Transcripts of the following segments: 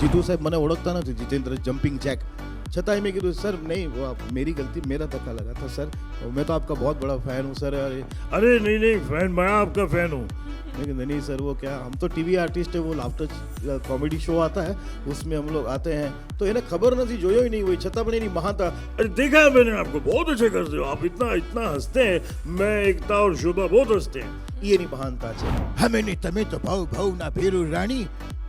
જીતુ સાહેબ મને ઓળખતા નથી, जितेंद्र जंपिंग जैक, छताई मैं कीधु सर नहीं वो मेरी गलती, मेरा धक्का लगा था सर, मैं तो आपका बहुत बड़ा फैन हूँ सर। अरे नहीं नहीं फैन, मैं आपका फैन हूँ। लेकिन नहीं सर वो क्या, हम तो टीवी आर्टिस्ट है, वो लाफ्टर कॉमेडी शो आता है उसमें हम लोग आते हैं, तो इन्हें खबर नहीं, जोयो ही नहीं हुई छता पण एनी महानता। अरे देखा है मैंने आपको, बहुत अच्छे करते हो आप, इतना इतना हंसते हैं, मैं एकता और शोभा बहुत हंसते हैं, ये नहीं महानता है। हमें नहीं तमे तो भाव भाव ना भेरू राणी,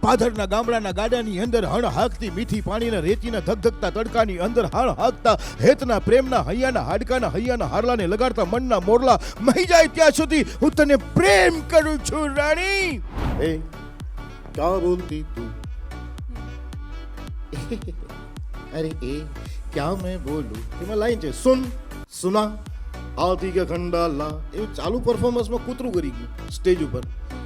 પાધરના ગામડાના ગાડાની અંદર હણ હાકતી મીઠી પાણીના રેતીના ધગધગતા તડકાની અંદર હણ હાકતા હેતના પ્રેમના હૈયાના હાડકાના હૈયાના હારલાને લગાડતા મનના મોરલા મહી જાય ત્યાં સુધી હું તને પ્રેમ કરું છું રાણી। ए क्या बोलती तू अरे ए क्या मैं बोलूं, એમાં લાઈન છે સુન સુના આતી કે ખંડાલા, એવું ચાલુ પરફોર્મન્સમાં કૂતરું કરી ગયું સ્ટેજ ઉપર,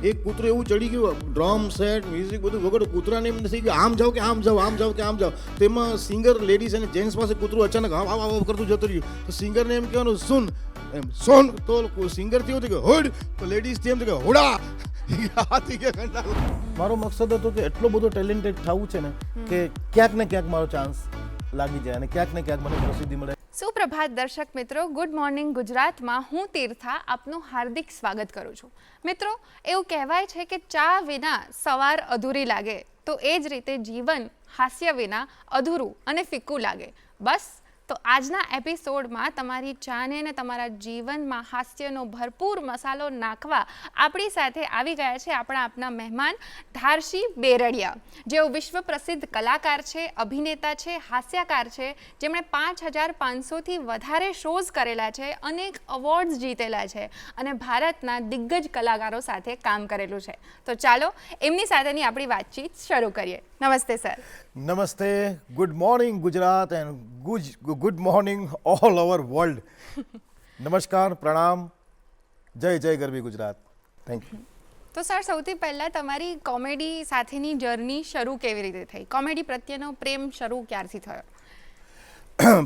એક કૂતરું એવું ચડી ગયું, ડ્રમ સેટ મ્યુઝિક બધું વગર, કૂતરાને એમ નથી કે આમ જાઓ કે આમ જાઓ, આમ જાઓ કે આમ જાઓ, તેમાં સિંગર લેડીઝ અને જેન્ટ્સ પાસે કૂતરું અચાનક આવ આવ આવ કરતું જતું રહ્યું, તો સિંગરને એમ કહેવાનું સુન, એમ સોન, તો સિંગરથી એવું થયું કે હોડ, તો લેડીઝથી એમ થયું કે હોડા। મારો મકસદ હતો કે એટલો બધો ટેલેન્ટેડ થવું છે ને કે ક્યાંક ને ક્યાંક મારો ચાન્સ લાગી જાય અને ક્યાંક ને ક્યાંક મને પ્રસિદ્ધિ મળે। સુપ્રભાત દર્શક મિત્રો, ગુડ મોર્નિંગ ગુજરાતમાં હું તીર્થા આપનું હાર્દિક સ્વાગત કરું છું। મિત્રો એવું કહેવાય છે કે ચા વિના સવાર અધૂરી લાગે, તો એ જ રીતે જીવન હાસ્ય વિના અધૂરું અને ફિક્કું લાગે। બસ તો આજના એપિસોડમાં તમારી ચાને અને તમારા જીવનમાં હાસ્યનો ભરપૂર મસાલો નાખવા આપણી સાથે આવી ગયા છે આપણા મહેમાન ધારશી બેરડિયા, જેઓ વિશ્વ પ્રસિદ્ધ કલાકાર છે, અભિનેતા છે, હાસ્યકાર છે, જેમણે 5500થી વધારે શોઝ કરેલા છે, અનેક અવોર્ડ્સ જીતેલા છે અને ભારતના દિગ્ગજ કલાકારો સાથે કામ કરેલું છે। તો ચાલો એમની સાથેની આપણી વાતચીત શરૂ કરીએ। નમસ્તે સર। નમસ્તે, good morning Gujarat and good morning all over world. નમસ્કાર, પ્રણામ, જય જય ગરવી ગુજરાત, થેન્ક યુ। તો સર સૌથી પહેલાં તમારી કોમેડી સાથેની જર્ની શરૂ કેવી રીતે થઈ? કોમેડી પ્રત્યેનો પ્રેમ શરૂ ક્યારથી થયો?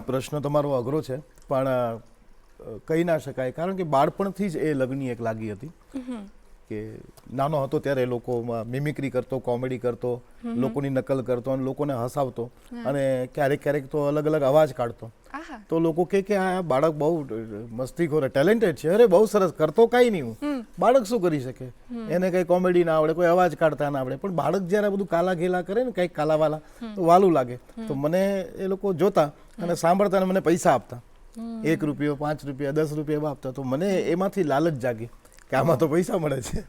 પ્રશ્ન તમારો અઘરો છે પણ કહી ના શકાય, કારણ કે બાળપણથી જ એ લગની એક લાગી હતી કે નાનો હતો ત્યારે લોકોમાં મિમિક્રી કરતો, કોમેડી કરતો, લોકોની નકલ કરતો અને લોકોને હસાવતો અને ક્યારેક ક્યારેક તો અલગ અલગ અવાજ કાઢતો, તો લોકો કે આ બાળક બહુ મસ્તીખોર ટેલેન્ટેડ છે, અરે બહુ સરસ, કરતો કાંઈ નહીં, હું બાળક શું કરી શકે, એને કંઈ કોમેડી ના આવડે, કોઈ અવાજ કાઢતા ના આવડે, પણ બાળક જ્યારે બધું કાલા ઘેલા કરે ને કંઈક કાલાવાલા તો વાલું લાગે, તો મને એ લોકો જોતા અને સાંભળતા અને મને પૈસા આપતા, 1 રૂપિયો, 5 રૂપિયા, 10 રૂપિયા એવા આપતા, તો મને એમાંથી લાલચ જાગી કે આમાં તો પૈસા મળે છે।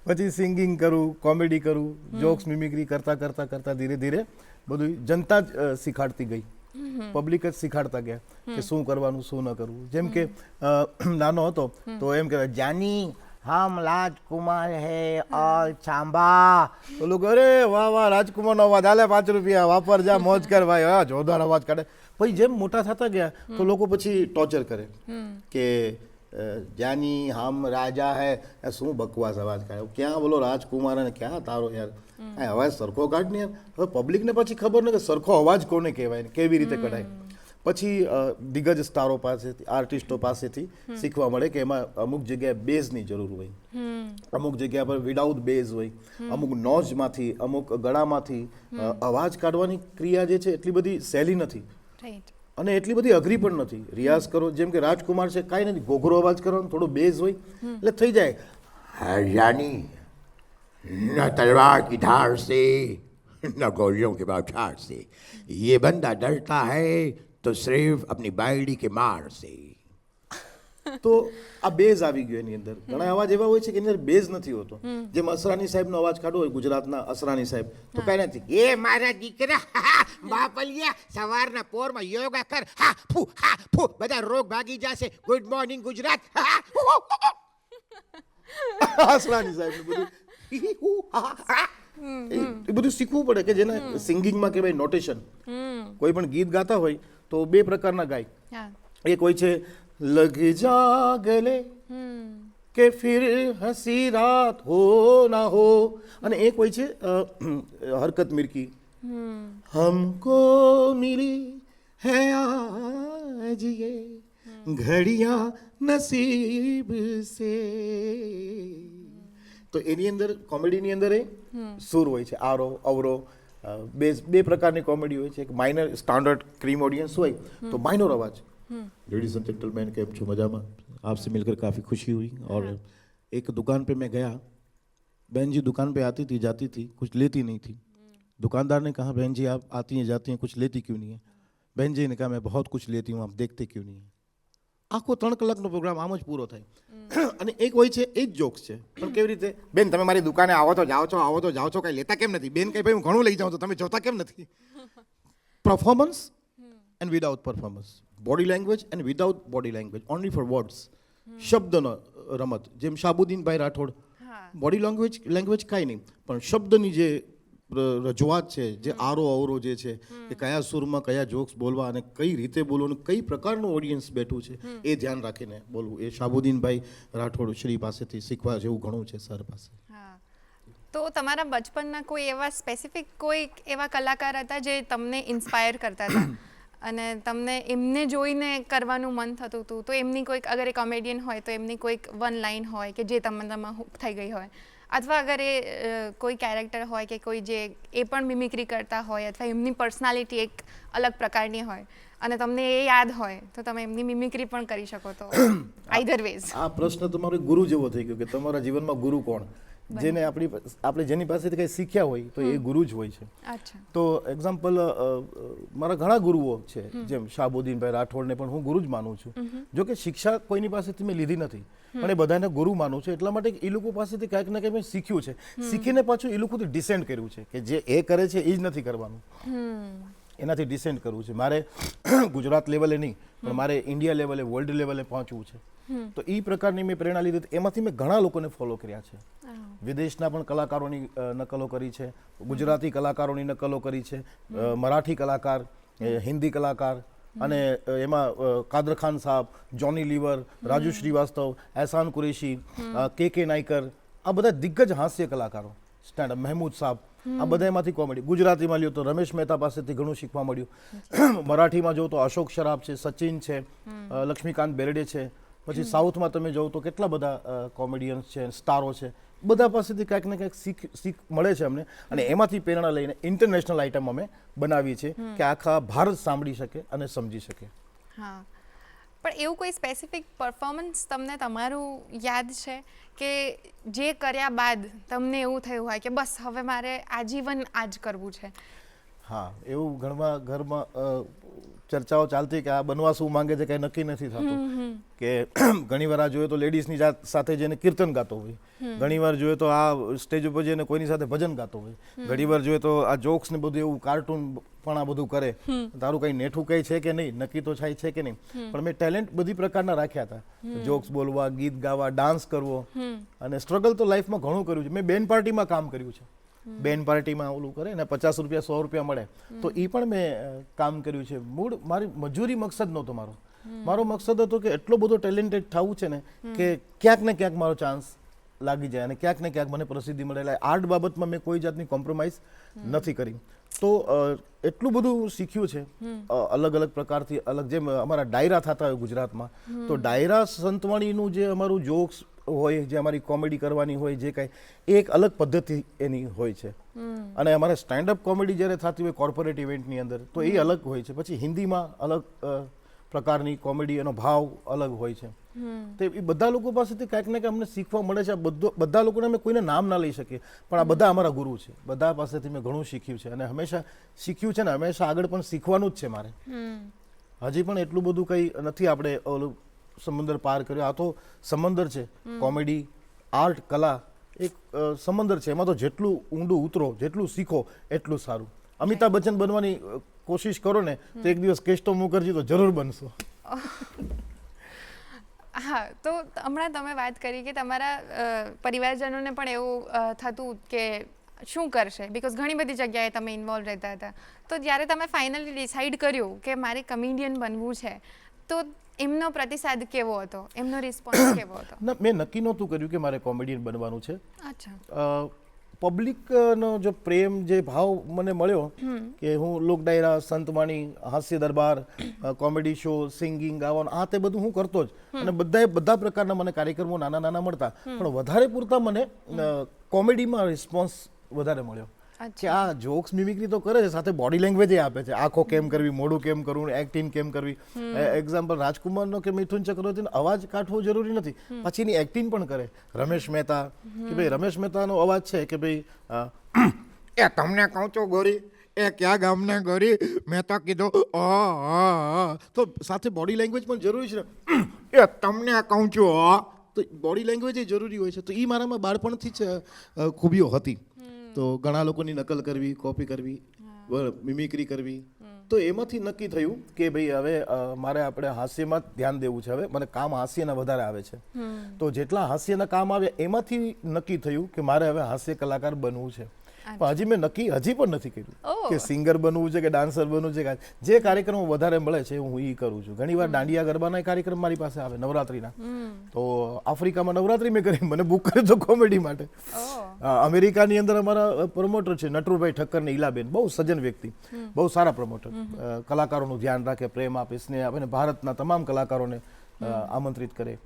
પછી સિંગિંગ કરું, કોમેડી કરું, જોક્સ મિમિક્રી કરતા કરતા કરતા ધીરે ધીરે બધું જનતા જ શીખાડતી ગઈ, પબ્લિક જ શીખાડતા ગયા કે શું કરવાનું શું ન કરવું। જેમ કે નાનો હતો તો એમ કહેવાય જાની હમ રાજકુમાર હે ઓર ચાંબા, તો લોકો અરે વાહ વાહ રાજકુમારનો અવાજ, હાલે 5 રૂપિયા વાપર, જા મોજ કર ભાઈ, હા જોરદાર અવાજ કાઢે। પછી જેમ મોટા થતા ગયા તો લોકો પછી ટોર્ચર કરે કે જાની હમ રાજા હે, શું બકવાસ અવાજ કાઢે, ક્યાં બોલો રાજકુમાર અને ક્યાં તારો યાર, આ અવાજ સરખો કાઢ ને યાર। હવે પબ્લિકને પછી ખબર ન કે સરખો અવાજ કોને કહેવાય, કેવી રીતે કઢાય। પછી દિગ્ગજ સ્ટારો પાસેથી, આર્ટિસ્ટો પાસેથી શીખવા મળે કે એમાં અમુક જગ્યાએ બેઝની જરૂર હોય, અમુક જગ્યા પર વિદાઉટ બેઝ હોય, અમુક નોઝમાંથી, અમુક ગળામાંથી અવાજ કાઢવાની ક્રિયા જે છે એટલી બધી સહેલી નથી અને એટલી બધી અઘરી પણ નથી। રિયાઝ કરો, જેમ કે રાજકુમાર છે, કાંઈ નથી, ઘોઘરો અવાજ કરવાનો, થોડો બેઝ હોય એટલે થઈ જાય। यानी न तलवार की धार से न गोलियों के बौछार से, ये बंदा डरता है तो सिर्फ अपनी बायडी के मार से। તો આ બેઝ આવી ગયો એની અંદર। ઘણા અવાજ એવા હોય છે કે એની અંદર બેઝ નથી હોતો, જેમ અસરાની સાહેબનો અવાજ કાઢવો હોય, ગુજરાતના અસરાની સાહેબ, તો કાંઈ નથી, ये मारा દીકરા બાપલિયા સવારના પોરમાં યોગા કર, હા ફૂ બધા રોગ ભાગી જશે, ગુડ મોર્નિંગ ગુજરાત। અસરાની સાહેબ બધું એ બધું શીખવું પડે કે જેને સિંગિંગમાં કહેવાય નોટેશન। કોઈ પણ ગીત ગાતા હોય તો 2 પ્રકારના ગાય, એક હોય છે लग जा गले કે ફિર હસી રાત હો ના હો, અને એક હોય છે હરકત મિર્કી, હમકો મિલી હૈ આજ યે ઘડિયા નસીબ સે, તો એની અંદર કોમેડીની અંદર એ સૂર હોય છે, આરો અવરો, બે પ્રકારની કોમેડી હોય છે. એક માઇનર સ્ટાન્ડર્ડ ક્રીમ ઓડિયન્સ હોય તો માઇનર अवाज. लेडीज एंड जेंटलमैन केम छो मजा में आपसे मिलकर काफ़ी खुशी हुई. और एक दुकान पे मैं गया, बहन जी दुकान पे आती थी जाती थी, कुछ लेती नहीं थी. दुकानदार ने कहा बहन जी आप आती हैं जाती हैं कुछ लेती क्यों नहीं है? बहन जी ने कहा मैं बहुत कुछ लेती हूँ, आप देखते क्यों नहीं है? આખો 3 કલાકનો પ્રોગ્રામ આમ જ પૂરો થાય. અને એક હોય છે એ જ જોક્સ છે, પણ કેવી રીતે, બેન તમે મારી દુકાને આવો તો જાઓ છો, આવો તો જાઓ છો, કઈ લેતા કેમ નથી? બેન કઈ ભાઈ હું ઘણું લઈ જાઉં તો તમે જોતા કેમ નથી? Performance and without performance, body language and without body language, only four words. શબ્દનો રમત, જેમ શાબુદ્દીનભાઈ રાઠોડ, બોડી લેંગ્વેજ કાંઈ નહીં, પણ શબ્દની જે રજૂઆત છે, જે આરો અવરો જે છે, કે કયા સુરમાં કયા જોક્સ બોલવા અને કઈ રીતે બોલવાનું, કઈ પ્રકારનું ઓડિયન્સ બેઠું છે એ ધ્યાન રાખીને બોલવું, એ શાબુદ્દીનભાઈ રાઠોડ શ્રી પાસેથી શીખવા જેવું ઘણું છે, સર પાસે. તો તમારા બચપનના કોઈ એવા સ્પેસિફિક કોઈ એવા કલાકાર હતા જે તમને ઇન્સ્પાયર કરતા હતા અને તમને એમને જોઈને કરવાનું મન થતું હતું? તો એમની કોઈક, અગર એ કોમેડિયન હોય તો એમની કોઈક વન લાઈન હોય કે જે તમને હુક થઈ ગઈ હોય, અથવા અગર એ કોઈ કેરેક્ટર હોય કે કોઈ જે એ પણ મિમિક્રી કરતા હોય, અથવા એમની પર્સનાલિટી એક અલગ પ્રકારની હોય અને તમને એ યાદ હોય તો તમે એમની મિમિક્રી પણ કરી શકો. તો આઈધર વેઝ. આ પ્રશ્ન તમારો ગુરુ જેવો થઈ ગયો કે તમારા જીવનમાં ગુરુ કોણ? જેને આપણે જેની પાસેથી કંઈ શીખ્યા હોય તો એ ગુરુ જ હોય છે. અચ્છા. તો એક્ઝામ્પલ, મારા ઘણા ગુરુઓ છે, જેમ શાબુદ્દીનભાઈ રાઠોડને પણ હું ગુરુ જ માનું છું. જો કે શિક્ષા કોઈની પાસેથી મેં લીધી નથી, પણ એ બધાને ગુરુ માનું છું એટલા માટે એ લોકો પાસેથી કાંઈક ને કંઈક મેં શીખ્યું છે. શીખીને પાછું એ લોકોથી ડિસેન્ટ કર્યું છે કે જે એ કરે છે એ જ નથી કરવાનું, એનાથી ડિસેન્ટ કરવું છે. મારે ગુજરાત લેવલે નહીં પણ મારે ઇન્ડિયા લેવલે, વર્લ્ડ લેવલે પહોંચવું છે. તો એ પ્રકારની મેં પ્રેરણા લીધી. એમાંથી મેં ઘણા લોકોને ફોલો કર્યા છે. વિદેશના પણ કલાકારોની નકલો કરી છે, ગુજરાતી કલાકારોની નકલો કરી છે, મરાઠી કલાકાર, હિન્દી કલાકાર, અને એમાં કાદર ખાન સાહેબ, જોની લીવર, રાજુ શ્રીવાસ્તવ, એહસાન કુરેશી, કે નાયકર, આ બધા દિગ્ગજ હાસ્ય કલાકારો, સ્ટેન્ડઅપ, મહેમૂદ સાહેબ, આ બધા એમાંથી કોમેડી. ગુજરાતીમાં લ્યો તો રમેશ મહેતા પાસેથી ઘણું શીખવા મળ્યું. મરાઠીમાં જો તો અશોક શરાફ છે, સચિન છે, લક્ષ્મીકાંત બેરડે છે. પછી સાઉથમાં તમે જોવો તો કેટલા બધા કોમેડિયન્સ છે, સ્ટારો છે, બધા પાસેથી કાંઈક ને કાંઈક શીખ મળે છે અમને. અને એમાંથી પ્રેરણા લઈને ઇન્ટરનેશનલ આઇટમ અમે બનાવીએ છીએ કે આખા ભારત સાંભળી શકે અને સમજી શકે. હા, પણ એવું કોઈ સ્પેસિફિક પરફોર્મન્સ તમને તમારું યાદ છે કે જે કર્યા બાદ તમને એવું થયું હોય કે બસ હવે મારે આજીવન આ જ કરવું છે? હા, એવું ઘરમાં ચર્ચાઓ ચાલતી કે આ બનવા શું માંગે છે કંઈ નક્કી નથી થતું. કે ઘણીવાર આ જોઈએ તો લેડીઝની સાથે જઈને કીર્તન ગાતો હોય, ઘણીવાર જોઈએ તો આ સ્ટેજ ઉપર જઈને કોઈની સાથે ભજન ગાતો હોય, ઘણીવાર જોઈએ તો આ જોક્સ ને બધું એવું કાર્ટૂન પણ આ બધું કરે. તારું કંઈ નેઠું કંઈ છે કે નહીં, નક્કી તો થાય છે કે નહીં, પણ મેં ટેલેન્ટ બધી પ્રકારના રાખ્યા હતા. જોક્સ બોલવા, ગીત ગાવા, ડાન્સ કરવો, અને સ્ટ્રગલ તો લાઈફમાં ઘણું કર્યું છે. મેં બેન પાર્ટીમાં કામ કર્યું છે. બેન પાર્ટીમાં ઓલું કરે ને 50 રૂપિયા 100 રૂપિયા મળે, તો એ પણ મેં કામ કર્યું છે. મૂળ મારી મજૂરી મકસદ નહોતો મારો મકસદ હતો કે એટલો બધો ટેલેન્ટેડ થવું છે ને કે ક્યાંક ને ક્યાંક મારો ચાન્સ લાગી જાય અને ક્યાંક ને ક્યાંક મને પ્રસિદ્ધિ મળે. આર્ટ બાબતમાં મેં કોઈ જાતની કોમ્પ્રોમાઇઝ નથી કરી. તો એટલું બધું શીખ્યું છે અલગ અલગ પ્રકારથી. જેમ અમારા ડાયરા થતા હોય ગુજરાતમાં, તો ડાયરા સંતવાણીનું જે અમારું જોક્સ હોય, જે અમારી કોમેડી કરવાની હોય, જે કાંઈ એ એક અલગ પદ્ધતિ એની હોય છે. અને અમારે સ્ટેન્ડઅપ કોમેડી જ્યારે થતી હોય કોર્પોરેટ ઇવેન્ટની અંદર, તો એ અલગ હોય છે. પછી હિન્દીમાં અલગ પ્રકારની કોમેડી, એનો ભાવ અલગ હોય છે. તો એ બધા લોકો પાસેથી કાંઈક ને કાંઈક અમને શીખવા મળે છે. બધા લોકોને અમે કોઈને નામ ના લઈ શકીએ, પણ આ બધા અમારા ગુરુ છે. બધા પાસેથી મેં ઘણું શીખ્યું છે અને હંમેશા શીખ્યું છે ને હંમેશા આગળ પણ શીખવાનું જ છે મારે. હજી પણ એટલું બધું કંઈ નથી આપણે ઓલું સમંદર પાર કર્યો. આ તો સમંદર છે. કોમેડી, આર્ટ, કલા એક સમંદર છે. એમાં તો જેટલું ઊંડું ઉતરો, જેટલું શીખો એટલું સારું. અમિતાભ બચ્ચન બનવાની કોશિશ કરો ને તો એક દિવસ કેસ્ટો મુખર્જી તો જરૂર બનશો. હા, તો હમણાં તમે વાત કરી કે તમારા પરિવારજનોને પણ એવું થતું કે શું કરશે, બિકોઝ ઘણી બધી જગ્યાએ તમે ઇન્વોલ્વ રહેતા હતા. તો જ્યારે તમે ફાઇનલી ડિસાઇડ કર્યું કે મારે કમેડિયન બનવું છે, તો એમનો પ્રતિસાદ કેવો હતો, એમનો રિસ્પોન્સ કેવો હતો? ના, મેં નક્કી નહોતું કર્યું કે મારે કોમેડિયન બનવાનું છે. અચ્છા. પબ્લિકનો જો પ્રેમ, જે ભાવ મને મળ્યો કે હું લોક ડાયરા, સંતવાણી, હાસ્ય દરબાર, કોમેડી શો, સિંગિંગ, ગાવાનું, આ તે બધું હું કરતો જ. અને બધા પ્રકારના મને કાર્યક્રમો નાના નાના મળતા, પણ વધારે પૂરતા મને કોમેડીમાં રિસ્પોન્સ વધારે મળ્યો. કે આ જોક્સ મિમિક્રી તો કરે છે, સાથે બોડી લેંગ્વેજ આપે છે, આંખો કેમ કરવી, મોઢું કેમ કરવું, એક્ટિંગ કેમ કરવી. એક્ઝામ્પલ રાજકુમારનો કે મિથુન ચક્રવર્તીનો અવાજ કાઢવો જરૂરી નથી, પછી એની એક્ટિંગ પણ કરે. રમેશ મહેતા કે ભાઈ રમેશ મહેતાનો અવાજ છે કે ભાઈ એ તમને કહું છું ગોરી, એ ક્યાં ગામને ગોરી, મેં તો કીધું તો સાથે બોડી લેંગ્વેજ પણ જરૂરી છે ને. એ તમને કહું છું તો બોડી લેંગ્વેજ એ જરૂરી હોય છે. તો એ મારામાં બાળપણથી જ ખૂબીઓ હતી. તો ઘણા લોકોની નકલ કરવી, કોપી કરવી, મિમિક્રી કરવી. તો એમાંથી નક્કી થયું કે ભાઈ હવે મારે આપણે હાસ્યમાં ધ્યાન દેવું છે. હવે મને કામ હાસ્યના વધારે આવે છે. તો જેટલા હાસ્યના કામ આવ્યા એમાંથી નક્કી થયું કે મારે હવે હાસ્ય કલાકાર બનવું છે. પણ હજી મેં નક્કી હજી પણ નથી કર્યું કે સિંગર બનવું છે કે ડાન્સર બનવું છે. જે કાર્યક્રમો વધારે મળે છે હું એ કરું છું. ઘણીવાર દાંડિયા ગરબાના કાર્યક્રમ મારી પાસે આવે નવરાત્રીના. તો આફ્રિકામાં નવરાત્રી મેં કરી, મને બુક કર્યો તો કોમેડી માટે. અમેરિકાની અંદર અમારા પ્રમોટર છે નટુરભાઈ ઠક્કર ને ઈલાબેન, બહુ સજ્જન વ્યક્તિ, બહુ સારા પ્રમોટર. કલાકારોનું ધ્યાન રાખે, પ્રેમ આપે, સ્નેહ આપે ને ભારતના તમામ કલાકારોને આમંત્રિત કરે.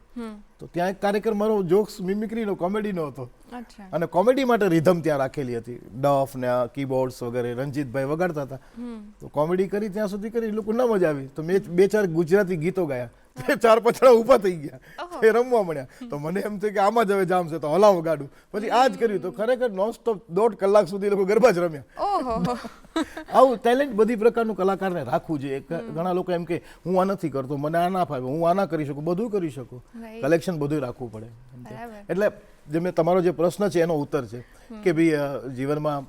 તો ત્યાં એક કાર્યક્રમ મારો જોક્સ મિમિક્રીનો, કોમેડીનો હતો. અને કોમેડી માટે રિધમ ત્યાં રાખેલી હતી, ડફ ને કીબોર્ડ્સ વગેરે રંજીતભાઈ વગાડતા હતા. તો કોમેડી કરી ત્યાં સુધી કરી, લોકો ના મજા આવી. તો મેં 2-4 ગુજરાતી ગીતો ગાયા. 4 પછડા ઊભા થઈ ગયા, એ રમવા મળ્યા. તો મને એમ થયું કે આમાં જ હવે જામ છે તો હલાવો ગાડું. પછી આ જ કર્યું. તો ખરેખર નોનસ્ટોપ 1.5 કલાક સુધી લોકો ગરબા જ રમ્યા. આવું ટેલેન્ટ બધી પ્રકારનું કલાકારને રાખવું જોઈએ. ઘણા લોકો એમ કે હું આ નથી કરતો, મને આ ના ફાવે, હું આ ના કરી શકું. બધું કરી શકું, કલેક્શન બધું રાખવું પડે. એટલે જે મેં તમારો જે પ્રશ્ન છે એનો ઉત્તર છે કે ભાઈ જીવનમાં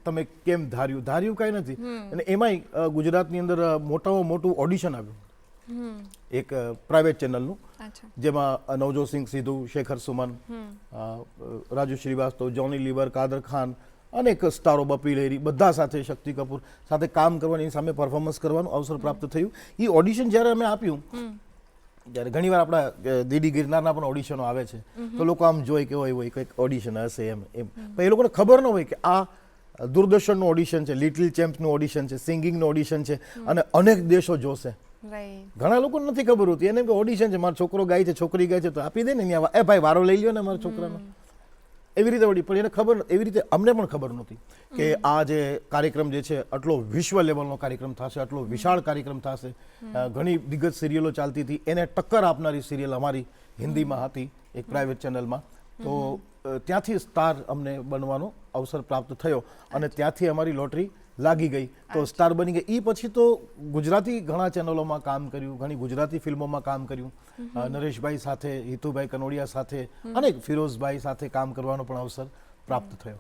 તમે કેમ ધાર્યું કાંઈ નથી. અને એમાંય ગુજરાતની અંદર મોટામાં મોટું ઓડિશન આવ્યું એક પ્રાઇવેટ ચેનલનું, જેમાં નવજોત સિંહ સિદ્ધુ, શેખર સુમન, રાજુ શ્રીવાસ્તવ, જોની લીવર, કાદર ખાન, અનેક સ્ટારો, બપી લહેરી, બધા સાથે, શક્તિ કપૂર સાથે કામ કરવાની, સામે પરફોર્મન્સ કરવાનું અવસર પ્રાપ્ત થયું. એ ઓડિશન જ્યારે અમે આપ્યું, જ્યારે ઘણીવાર આપણા દીડી ગિરનારના પણ ઓડિશનો આવે છે, તો લોકો આમ જોઈ કે હોય કંઈક ઓડિશન હશે એમ. પણ એ લોકોને ખબર ન હોય કે આ દૂરદર્શનનું ઓડિશન છે, લિટિલ ચેમ્પ્સનું ઓડિશન છે, સિંગિંગનું ઓડિશન છે, અને અનેક દેશો જોશે. ઘણા લોકોને નથી ખબર હોતી. એને કે ઓડિશન છે, મારો છોકરો ગાય છે, છોકરી ગાય છે, તો આપી દે ને ત્યાં, એ ભાઈ વારો લઈ લ્યો ને મારા છોકરાનો. એવી રીતે વળી. પણ એને ખબર, એવી રીતે અમને પણ ખબર નહોતી કે આ જે કાર્યક્રમ જે છે આટલો વિશ્વ લેવલનો કાર્યક્રમ થશે, આટલો વિશાળ કાર્યક્રમ થશે. ઘણી દિગ્ગજ સિરિયલો ચાલતી હતી, એને ટક્કર આપનારી સિરિયલ અમારી હિન્દીમાં હતી એક પ્રાઇવેટ ચેનલમાં. તો ત્યાંથી સ્ટાર અમને બનવાનો અવસર પ્રાપ્ત થયો અને ત્યાંથી અમારી લોટરી લાગી ગઈ. તો સ્ટાર બની ગઈ. એ પછી તો ગુજરાતી ઘણા ચેનલોમાં કામ કર્યું, ઘણી ગુજરાતી ફિલ્મોમાં કામ કર્યું. નરેશભાઈ સાથે, હિતુભાઈ કનોડિયા સાથે, અને ફિરોઝભાઈ સાથે કામ કરવાનો પણ અવસર પ્રાપ્ત થયો.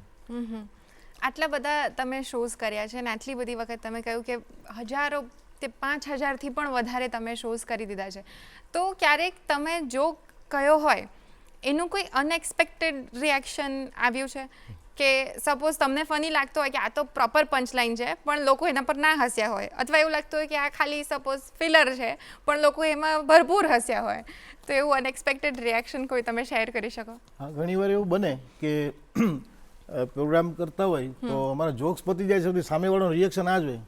આટલા બધા તમે શોઝ કર્યા છે અને આટલી બધી વખત તમે કહ્યું કે હજારો, તે 5000થી પણ વધારે તમે શોઝ કરી દીધા છે. તો ક્યારેક તમે જો કયો હોય એનું કોઈ અનએક્સપેક્ટેડ રિએક્શન આવ્યું છે કે સપોઝ તમને ફની લાગતો હોય કે આ તો પ્રોપર પંચલાઈન છે પણ લોકો એના પર ના હસ્યા હોય, અથવા એવું લાગતું હોય કે આ ખાલી સપોઝ ફિલર છે પણ લોકો એમાં ભરપૂર હસ્યા હોય, તો એવું અનએક્સપેક્ટેડ રિએક્શન કોઈ તમે શેર કરી શકો? હા, ઘણીવાર એવું બને કે પ્રોગ્રામ કરતા હોય તો અમારા જોક્સ પતી જાય છે, સામેવાળાનું રિએક્શન આ જ હોય.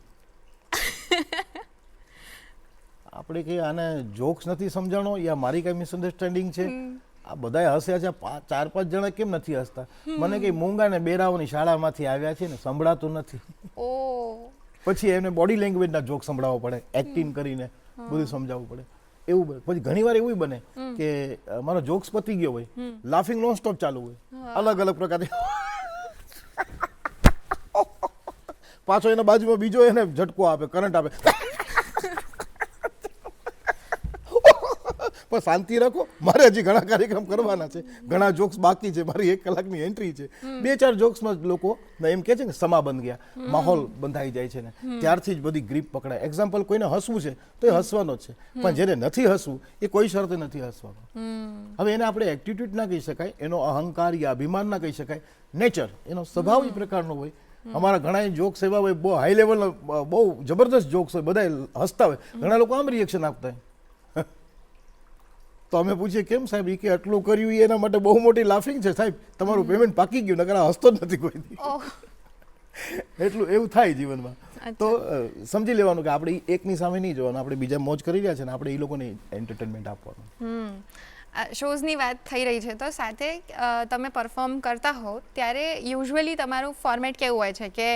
આપણે કે આને જોક્સ નથી સમજાણો યા મારી કઈ મિસઅન્ડરસ્ટેન્ડિંગ છે, આ બધા હસ્યા છે, 4-5 જણા કેમ નથી હસતા? મને કઈ મૂંગા ને બેરાઓની શાળામાંથી આવ્યા છે ને, સંભળાતું નથી. પછી એમને બોડી લેંગ્વેજના જોક સંભળાવવો પડે, એક્ટિંગ કરીને બધું સમજાવવું પડે. એવું બને. પછી ઘણીવાર એવું બને કે મારો જોક્સ પતી ગયો હોય, લાફિંગ નોન સ્ટોપ ચાલુ હોય, અલગ અલગ પ્રકારની. પાછો એના બાજુમાં બીજો એને ઝટકો આપે, કરંટ આપે. પણ શાંતિ રાખો, મારે હજી ઘણા કાર્યક્રમ કરવાના છે, ઘણા જોક્સ બાકી છે, મારી 1 કલાકની એન્ટ્રી છે. 2-4 જોક્સમાં લોકો એમ કે છે ને સમા બંધ ગયા, માહોલ બંધાઈ જાય છે ને, ત્યારથી જ બધી ગ્રીપ પકડાય. એક્ઝામ્પલ, કોઈને હસવું છે તો એ હસવાનો જ છે, પણ જેને નથી હસવું એ કોઈ શરતે નથી હસવાનો. હવે એને આપણે એટીટ્યુડ ના કહી શકાય, એનો અહંકાર યા અભિમાન ના કહી શકાય, નેચર, એનો સ્વભાવ એ પ્રકારનો હોય. અમારા ઘણા જોક્સ એવા હોય, બહુ હાઈ લેવલ, બહુ જબરદસ્ત જોક્સ હોય, બધા હસતા હોય, ઘણા લોકો આમ રિએક્શન આપતા હોય. તો અમે પૂછીએ કેમ સાહેબ? એ કે આટલું કર્યું એના માટે બહુ મોટી લાફિંગ છે સાહેબ, તમારું પેમેન્ટ પાકી ગયું, નકર હસતો જ નથી કોઈ દી. એટલું એવું થાય જીવનમાં. તો સમજી લેવાનું કે આપણે એકની સામે નહીં જોવાનું, આપણે બીજા મોજ કરી રહ્યા છે ને આપણે એ લોકોને એન્ટરટેનમેન્ટ આપવાનું. શોઝની વાત થઈ રહી છે તો સાથે તમે પરફોર્મ કરતા હો ત્યારે યુઝ્યુઅલી તમારું ફોર્મેટ કેવું હોય છે કે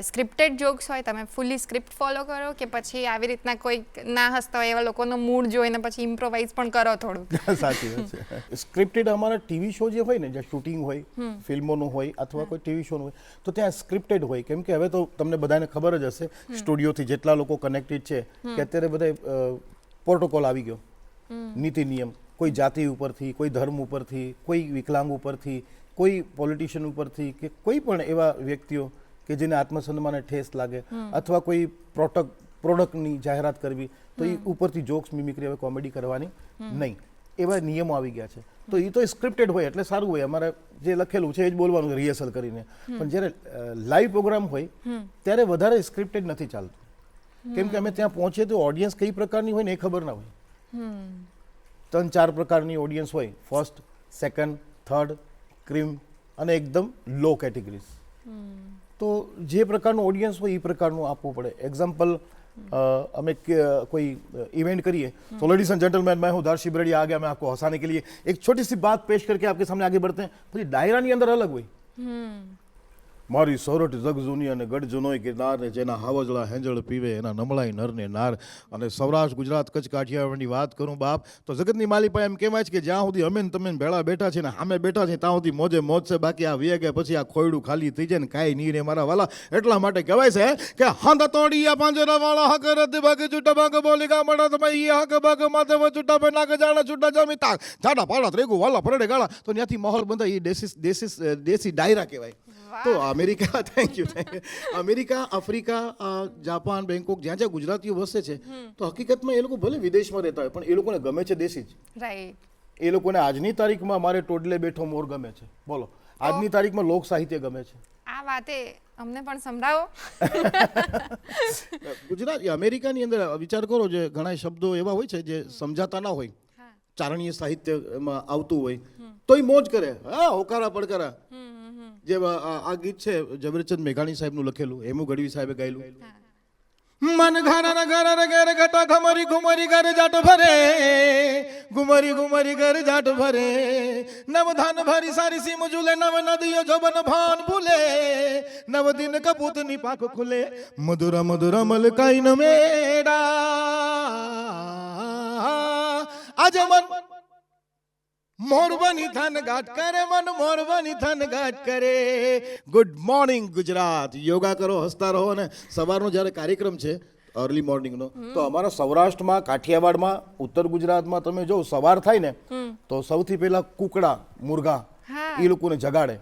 સ્ક્રિપ્ટેડ જોક્સ હોય, તમે ફૂલી સ્ક્રિપ્ટ ફોલો કરો કે પછી આવી રીતના કોઈ ના હસતા હોય એવા લોકોનો મૂડ જોઈને પછી ઇમ્પ્રોવાઇઝ પણ કરો થોડું? સાચી વાત છે. સ્ક્રિપ્ટેડ અમારા ટીવી શો જે હોય ને, જ્યાં શૂટિંગ હોય, ફિલ્મોનું હોય અથવા કોઈ ટીવી શોનું હોય, તો ત્યાં સ્ક્રિપ્ટેડ હોય. કેમ કે હવે તો તમને બધાને ખબર જ હશે, સ્ટુડિયોથી જેટલા લોકો કનેક્ટેડ છે કે અત્યારે બધા પ્રોટોકોલ આવી ગયો, નીતિ નિયમ, કોઈ જાતિ ઉપરથી, કોઈ ધર્મ ઉપરથી, કોઈ વિકલાંગ ઉપરથી, કોઈ પોલિટિશિયન ઉપરથી કે કોઈ પણ એવા વ્યક્તિઓ કે જેને આત્મસન્માનને ઠેસ લાગે અથવા કોઈ પ્રોડક્ટની જાહેરાત કરવી તો એ ઉપરથી જોક્સ, મિમિક્રી, હવે કોમેડી કરવાની નહીં, એવા નિયમો આવી ગયા છે. તો એ તો સ્ક્રિપ્ટેડ હોય એટલે સારું હોય, અમારે જે લખેલું છે એ જ બોલવાનું રિહર્સલ કરીને. પણ જ્યારે લાઈવ પ્રોગ્રામ હોય ત્યારે વધારે સ્ક્રિપ્ટેડ નથી ચાલતું. કેમ કે અમે ત્યાં પહોંચીએ તો ઓડિયન્સ કઈ પ્રકારની હોય ને એ ખબર ના હોય. 3-4 પ્રકારની ઓડિયન્સ હોય, ફર્સ્ટ, સેકન્ડ, થર્ડ, ક્રીમ અને એકદમ લો કેટેગરીઝ. તો જે પ્રકારનું ઓડિયન્સ હોય એ પ્રકારનું આપવું પડે. એક્ઝામ્પલ, અમે કોઈ इवेंट करिए तो लेडीज एंड जेंटलमैन, मैं हूँ दार्शी बरड़िया, आ गया मैं आपको हंसाने के लिए एक छोटी सी बात पेश करके आपके सामने आगे बढ़ते हैं. પછી ડાયરાની અંદર અલગ હોય, મારી સોરઠ જગજૂની અને ગઢ જૂનોય ગિરનાર ને જેના હાવજળા હેંજળ પીવે એના નમળાઈ નર ને નાર. અને સૌરાષ્ટ્ર, ગુજરાત, કચ્છ, કાઠિયાવાડની વાત કરું બાપ તો જગતની માલિપા એમ કહેવાય છે કે જ્યાં સુધી અમે ને તમે ભેળા બેઠા છે ને સામે બેઠા છે ત્યાં સુધી મોજે મોજ છે, બાકી આ વીએ ગયા પછી આ ખોયડું ખાલી થઈ જાય ને કાંઈ નહીં રે મારા વાલા. એટલા માટે કહેવાય છે કે હાંદ તોડિયા પાંજરા વાળા હક રદ ભાગ ચૂટા ભાગ બોલી ગા મડા તમે ઈ હક ભાગ માથે ચૂટા ભાઈ નાગ જાણા ચૂટા જમી તાક જાડા પાડા ત્રેગુ વાલા પરડે ગાળા. તો ત્યાંથી માહોલ બંધાય, એ દેશી ડાયરા કહેવાય. તો America, thank you, America, Africa, Japan, Bangkok, જ્યાં જ્યાં ગુજરાતીઓ વસે છે તો હકીકતમાં એ લોકો ભલે વિદેશમાં રહેતા હોય પણ એ લોકોને ગમે છે દેશી જ. રાઈટ. એ લોકોને આજની તારીખમાં મારે ટોડલે બેઠો મોર ગમે છે. બોલો, આજની તારીખમાં લોક સાહિત્ય ગમે છે. આ વાતે અમને પણ સંભળાવો. ગુજરાત, અમેરિકાની અંદર વિચાર કરો, જે ઘણા શબ્દો એવા હોય છે જે સમજાતા ના હોય, ચારણીય સાહિત્યમાં આવતું હોય તોય મોજ કરે. હા, હોકારા પડકારા. જે આ ગીત છે ઝવેરચંદ મેઘાણી સાહેબનું લખેલું, હેમુ ગઢવી સાહેબે ગાયેલું. મન ઘારા ઘર ઘર ઘટા ઘમરી ઘુમરી ઘર જાટ ભરે, ઘુમરી ઘુમરી ઘર જાટ ભરે, નવ ધાન ભરી સારી સીમ ઝૂલે, નવ નદીઓ જોબન ભાન ભૂલે, નવ દિન કપૂતની પાખ ખુલે, મધુરા મધુરા મલકાઈ ન મેડા. આજે મન મોરબની થન ગાટ કરે, મન મોરબની થન ગાટ કરે. Good morning Gujarat. યોગા કરો, હસતા રહો. અને સવારનો જ્યારે કાર્યક્રમ છે અર્લી મોર્નિંગનો, તો અમારા સૌરાષ્ટ્રમાં, કાઠિયાવાડમાં, ઉત્તર ગુજરાતમાં તમે જો સવાર થાય ને તો સૌથી પહેલા કુકડા, મુર્ગા એ લોકોને જગાડે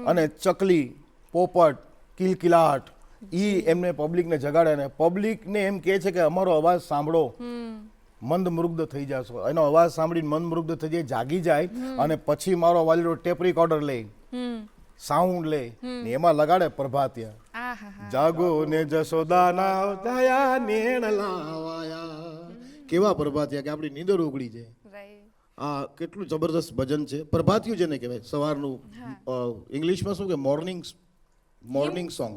અને ચકલી, પોપટ, કિલકિલાટ ઈ એમને પબ્લિકને જગાડે ને પબ્લિકને એમ કહે છે કે અમારો અવાજ સાંભળો, મંદમૃગ્ધ થઈ જશો. એનો અવાજ સાંભળીને મંદમૃગ્ધ થઈ જાય, જાગી જાય અને પછી મારો વાલીડો ટેપ રેકોર્ડર લે, સાઉન્ડ લે ને એમાં લગાડે પ્રભાતિયા. જાગો ને જશોદાના દયા નેણ લાવાયા. કેવા પ્રભાતિયા કે આપણી નીંદર ઉગડી જાય. આ કેટલું જબરદસ્ત ભજન છે. પ્રભાતિયું જેને કહેવાય, સવારનું. ઇંગ્લિશમાં શું કે મોર્નિંગ સોંગ,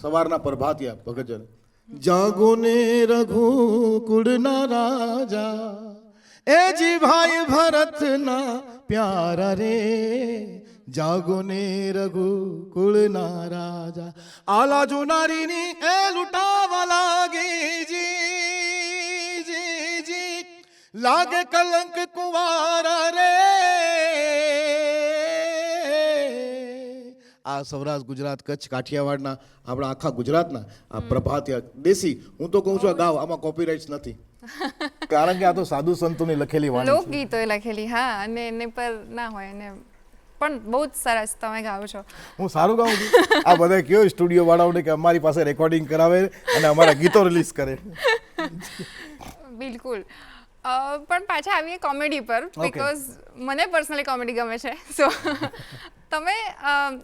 સવારના પ્રભાતિયા ભગજન. જાગો ને રઘુકુળના રાજા, એ જી ભાઈ ભરતના પ્યારા રે, જાગો ને રઘુકુળના રાજા, આલા જુનારીની એ લૂંટાવા લાગે જી જી જી, લાગે કલંક કુંવારા રે. આ સૌરાષ્ટ્ર, ગુજરાત, કચ્છ, કાઠિયાવાડના, આપણા આખા ગુજરાતના આ પ્રભાતિયા દેશી. હું તો કહું છું આ ગાવ, આમાં કોપીરાઇટ્સ નથી. કારણ કે આ તો સાધુ સંતોની લખેલી વાણી છે, લોકગીતોએ લખેલી. હા, અને એને પર ના હોય અને પણ બહુ જ સરસ તમે ગાઓ છો. હું સારું ગાઉં છું. આ બધા કયો સ્ટુડિયો વાળાઓને કે અમારી પાસે રેકોર્ડિંગ કરાવે અને અમારા ગીતો રિલીઝ કરે. બિલકુલ. પણ પાછા આવીએ કોમેડી પર, બીકોઝ મને પર્સનલી કોમેડી ગમે છે. સો તમે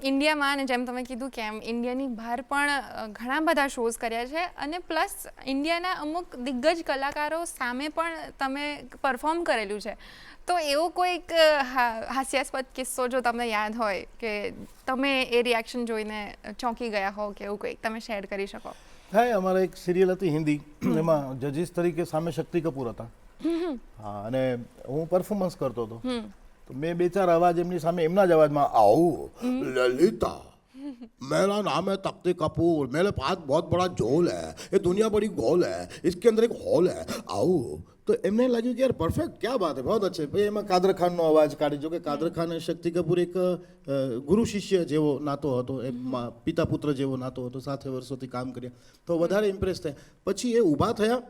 ઇન્ડિયામાં, અને જેમ તમે કીધું કે એમ ઇન્ડિયાની બહાર પણ ઘણા બધા શોઝ કર્યા છે અને પ્લસ ઇન્ડિયાના અમુક દિગ્ગજ કલાકારો સામે પણ તમે પરફોર્મ કરેલું છે. તો એવો કોઈક હાસ્યાસ્પદ કિસ્સો જો તમને યાદ હોય કે તમે એ રિએક્શન જોઈને ચોંકી ગયા હો કે એવું કંઈક તમે શેર કરી શકો? હા, અમારા એક સિરિયલ હતી હિન્દી, એમાં જજીસ તરીકે સામે શક્તિ કપૂર હતા. હા, અને હું પરફોર્મન્સ કરતો હતો તો મેં 2-4 અવાજ એમની સામે એમના જ અવાજમાં આવું ललिता मेरा नाम है तख्ती कपूर मेरे पास बहुत बड़ा झोल है ये दुनिया बड़ी गोल है इसके अंदर एक हॉल है आओ तो એમને લાગ્યું કે યાર પરફેક્ટ ક્યાં બાત હે બહુત અચ્છે પછી એમાં કાદર ખાનનો અવાજ કાઢી, જો કે કાદર ખાન અને શક્તિ કપૂર એક ગુરુ શિષ્ય જેવો નાતો હતો, એક પિતા પુત્ર જેવો નાતો હતો, સાથે વર્ષોથી કામ કર્યા તો વધારે ઇમ્પ્રેસ થયા. પછી એ ઊભા થયા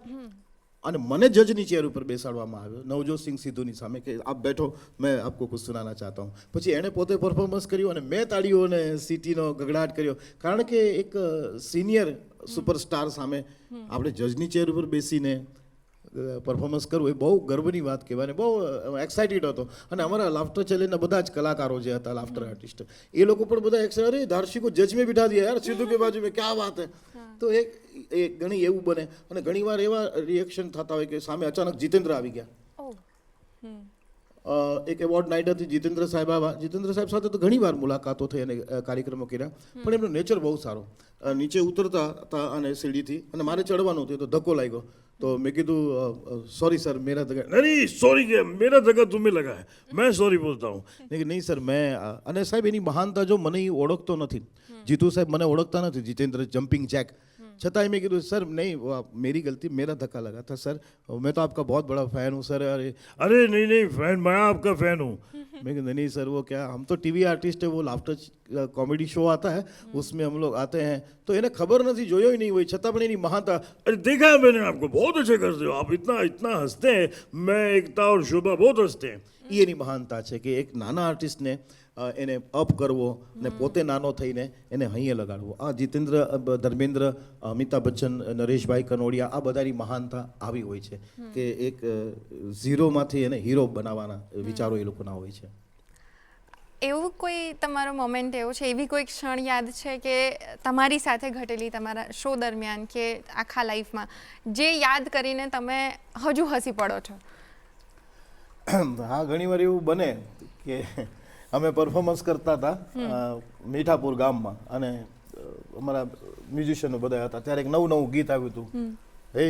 અને મને જજની ચેર ઉપર બેસાડવામાં આવ્યો નવજોત સિંહ સિદ્ધુની સામે કે આપ બેઠો મેં આપકો કુછ સુનાના ચાહતા હું. પછી એણે પોતે પરફોર્મન્સ કર્યું અને મેં તાળીઓ અને સીટીનો ગગડાટ કર્યો, કારણ કે એક સિનિયર સુપરસ્ટાર સામે આપણે જજની ચેર ઉપર બેસીને પરફોર્મન્સ કરવું એ બહુ ગર્વની વાત કહેવાય ને બહુ એક્સાઇટેડ હતો. અને અમારા લાફ્ટર ચેલેન્જના બધા જ કલાકારો જે હતા લાફ્ટર આર્ટિસ્ટ એ લોકો પણ બધા એક્સાઇટ, અરે દાર્શી કો જજ में बिठा दिया यार सिद्धू के बाजू में क्या बात है. તો એક ઘણી એવું બને અને ઘણીવાર એવા રિએક્શન થતા હોય કે સામે અચાનક જીતેન્દ્ર આવી ગયા. એક એવોર્ડ નાઇટ હતી, જીતેન્દ્ર સાહેબ આવ્યા. જીતેન્દ્ર સાહેબ સાથે તો ઘણીવાર મુલાકાતો થઈ અને કાર્યક્રમો કર્યા, પણ એમનો નેચર બહુ સારો. નીચે ઉતરતા હતા અને સીડીથી અને મારે ચડવાનું હતું તો ધક્કો લાગ્યો तो मैं कीधु सॉरी सर मेरा जगह नहीं सॉरी क्या मेरा जगह तुम्हें लगा है मैं सॉरी बोलता हूँ लेकिन नहीं सर मैं અને સાહેબ એની મહાનતા જો મને ઓળખતો નથી, જીતુ સાહેબ મને ઓળખતા નથી, જીતેન્દ્ર જમ્પિંગ जैक, छताई मैं कीधु सर नहीं मेरी गलती मेरा धक्का लगा था सर मैं तो आपका बहुत बड़ा फ़ैन हूँ सर. अरे नहीं नहीं फ़ैन मैं आपका फ़ैन हूँ. मैं कहता नहीं सर वो क्या हम तो टीवी आर्टिस्ट है, वो लाफ्टर कॉमेडी शो आता है उसमें हम लोग आते हैं तो इन्हें खबर नहीं जो ही नहीं हुई छता पण एनी महानता. अरे देखा है मैंने आपको बहुत अच्छे करते हो आप इतना इतना हंसते हैं मैं एकता और शोभा बहुत हंसते हैं. ये एनी महानता है कि एक नाना आर्टिस्टने એને અપ કરવો ને પોતે નાનો થઈને એને હૈયે લગાડવો. આ જીતેન્દ્ર, ધર્મેન્દ્ર, અમિતાભ બચ્ચન, નરેશભાઈ કનોડિયા આ બધાની મહાનતા આવી હોય છે કે એક ઝીરોમાંથી એને હીરો બનાવવાના વિચારો એ લોકોના હોય છે. એવું કોઈ તમારો મોમેન્ટ એવો છે, એવી કોઈ ક્ષણ યાદ છે કે તમારી સાથે ઘટેલી તમારા શો દરમિયાન કે આખા લાઈફમાં જે યાદ કરીને તમે હજુ હસી પડો છો? હા, ઘણીવાર એવું બને કે અમે પરફોર્મન્સ કરતા હતા મીઠાપુર ગામમાં અને અમારા મ્યુઝિશિયનો બધા હતા, ત્યારે એક નવું ગીત આવ્યું હતું, હે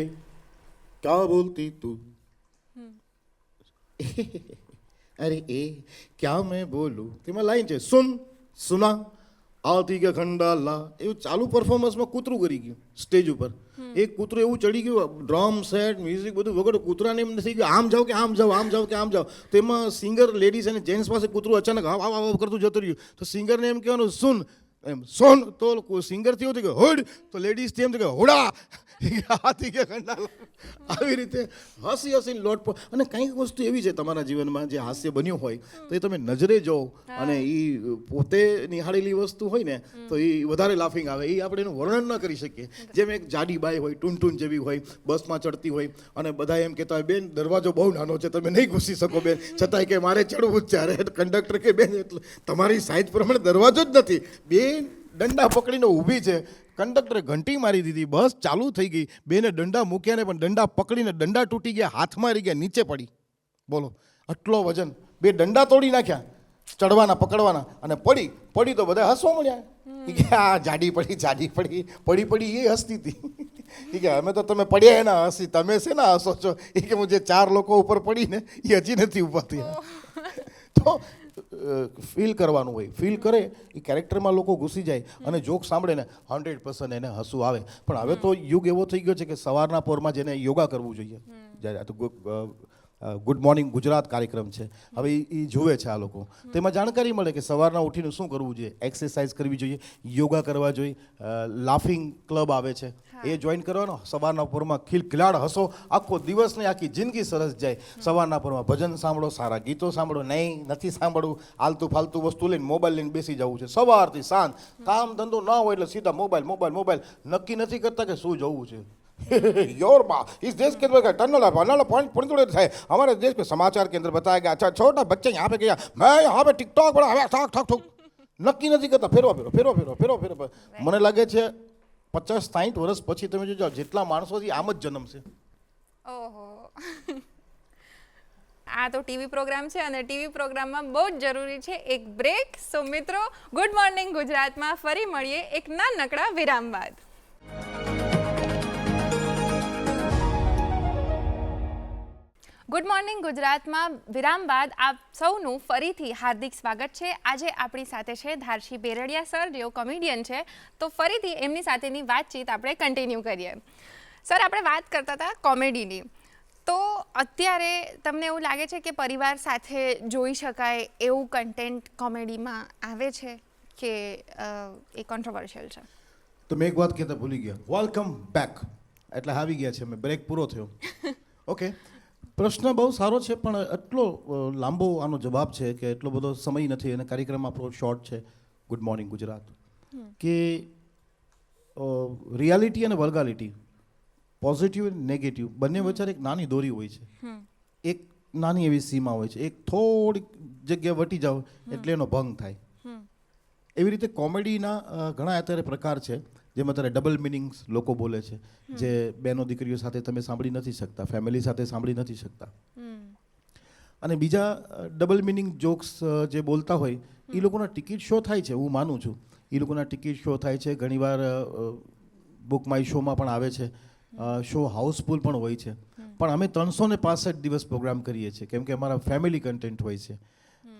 ક્યા બોલતી તું અરે એ ક્યાં મેં બોલું, તેમાં લાઈન છે સુન સુના આવતી કે ખંડાલા, એવું ચાલુ પરફોર્મન્સમાં કૂતરું કરી ગયું સ્ટેજ ઉપર. એક કૂતરું એવું ચડી ગયું, ડ્રમ સેટ મ્યુઝિક બધું વગર, કૂતરાને એમ નથી કે આમ જાઓ કે આમ જાઓ આમ જાઓ કે આમ જાઓ. તો એમાં સિંગર લેડીઝ અને જેન્ટ્સ પાસે કૂતરું અચાનક આવ આવ આવ કરતું જતું રહ્યું. તો સિંગરને એમ કહેવાનું સુન એમ સોન, તો સિંગરથી એવું થયું કે હોડ, તો લેડીઝથી એમ થયું કે હોડા હાથી કે ખંડાલા. આવી રીતે હસી હસીને લોટ પર. અને કંઈક વસ્તુ એવી છે તમારા જીવનમાં જે હાસ્ય બન્યું હોય તો એ તમે નજરે જોવો અને એ પોતે નિહાળેલી વસ્તુ હોય ને તો એ વધારે લાફિંગ આવે, એ આપણે એનું વર્ણન ન કરી શકીએ. જેમ એક જાડી બાઈ હોય, ટૂન જેવી હોય, બસમાં ચડતી હોય અને બધા એમ કહેતા હોય બેન દરવાજો બહુ નાનો છે તમે નહીં ઘૂસી શકો બેન, છતાંય કે મારે ચડવું જ છે. અરે કંડક્ટર કે બેન એટલે તમારી સાઈઝ પ્રમાણે દરવાજો જ નથી, બેન દંડા પકડીને ઊભી છે, કંડક્ટરે ઘંટી મારી દીધી, બસ ચાલુ થઈ ગઈ, બેને દંડા મૂક્યા ને પણ દંડા પકડીને દંડા તૂટી ગયા, હાથમાં રહી ગયા, નીચે પડી. બોલો આટલો વજન, બે દંડા તોડી નાખ્યા ચડવાના પકડવાના અને પડી તો બધા હસવા મળ્યા કે આ જાડી પડી એ હસતી હતી. એ કે અમે તો તમે પડ્યા એના હસી, તમે છે ને હસો છો. એ કે હું જે 4 લોકો ઉપર પડીને એ હજી નથી ઊભા થયા. તો ફીલ કરવાનું હોય, ફીલ કરે એ કેરેક્ટરમાં લોકો ઘૂસી જાય અને જોક સાંભળે ને 100% એને હસવું આવે. પણ હવે તો યુગ એવો થઈ ગયો છે કે સવારના પોરમાં જેને યોગા કરવું જોઈએ, જ્યારે તો ગુડ મોર્નિંગ ગુજરાત કાર્યક્રમ છે હવે એ જુએ છે આ લોકો, તેમાં જાણકારી મળે કે સવારના ઉઠીને શું કરવું જોઈએ, એક્સરસાઇઝ કરવી જોઈએ, યોગા કરવા જોઈએ, લાફિંગ ક્લબ આવે છે એ જોઈન કરવાનો, સવારના પોરમાં ખિલખિલાડ હસો, આખો દિવસ ને આખી જિંદગી સરસ જાય. સવારના પોરમાં ભજન સાંભળો, સારા ગીતો સાંભળો, નહીં નથી સાંભળવું આલતુ ફાલતુ વસ્તુ લઈને મોબાઈલ લઈને બેસી જવું છે સવારથી સાંજ, કામ ધંધો ના હોય એટલે સીધા મોબાઈલ, નક્કી નથી કરતા કે શું જોવું છે. योर माँ इस देश के अंदर टर्नल पॉइंट है, हमारे देश में समाचार के अंदर बताया गया, अच्छा छोटा बच्चा यहाँ पे गया, मैं यहाँ पे टिकटॉक बना हवे ઠાક નક્કી નથી કરતા, ફેરવા. મને લાગે છે 50-60 વર્ષ પછી તમે જોજો જેટલા માણસો છે આમ જ જન્મશે. ઓહો, આ તો ટીવી પ્રોગ્રામ છે અને ટીવી પ્રોગ્રામમાં બહુ જ જરૂરી છે એક બ્રેક. સો મિત્રો, ગુડ મોર્નિંગ ગુજરાતમાં ફરી મળીએ એક નાનકડા વિરામ બાદ. ગુડ મોર્નિંગ ગુજરાતમાં વિરામ બાદ આપ સૌનું ફરીથી હાર્દિક સ્વાગત છે. આજે આપણી સાથે છે ધારશી બેરડિયા સર, જેઓ કોમેડિયન છે. તો ફરીથી એમની સાથેની વાતચીત આપણે કન્ટિન્યુ કરીએ. સર, આપણે વાત કરતા હતા કોમેડીની. તો અત્યારે તમને એવું લાગે છે કે પરિવાર સાથે જોઈ શકાય એવું કન્ટેન્ટ કોમેડીમાં આવે છે કે એ કોન્ટ્રોવર્શિયલ છે? તો મેં એક વાત કહેતા ભૂલી ગયા. વેલકમ બેક એટલે આવી ગયા છે, મેં બ્રેક પૂરો થયો. ઓકે, પ્રશ્ન બહુ સારો છે, પણ એટલો લાંબો આનો જવાબ છે કે એટલો બધો સમય નથી અને કાર્યક્રમ આપણો શોર્ટ છે. Good morning Gujarat. કે રિયાલિટી અને વલ્ગાલિટી, પોઝિટિવ અને નેગેટિવ બંને વચ્ચે એક નાની દોરી હોય છે. એક નાની એવી સીમા હોય છે. એક થોડીક જગ્યા વટી જાવ એટલે એનો ભંગ થાય. એવી રીતે કોમેડીના ઘણા અત્યારે પ્રકાર છે, જેમાં અત્યારે ડબલ મિનિંગ્સ લોકો બોલે છે, જે બહેનો દીકરીઓ સાથે તમે સાંભળી નથી શકતા, ફેમિલી સાથે સાંભળી નથી શકતા. અને બીજા ડબલ મિનિંગ જોક્સ જે બોલતા હોય એ લોકોના ટિકિટ શો થાય છે, હું માનું છું. એ લોકોના ટિકિટ શો થાય છે, ઘણીવાર બુક માય શોમાં પણ આવે છે, શો હાઉસફુલ પણ હોય છે. પણ અમે 365 દિવસ પ્રોગ્રામ કરીએ છીએ, કેમ કે અમારા ફેમિલી કન્ટેન્ટ હોય છે.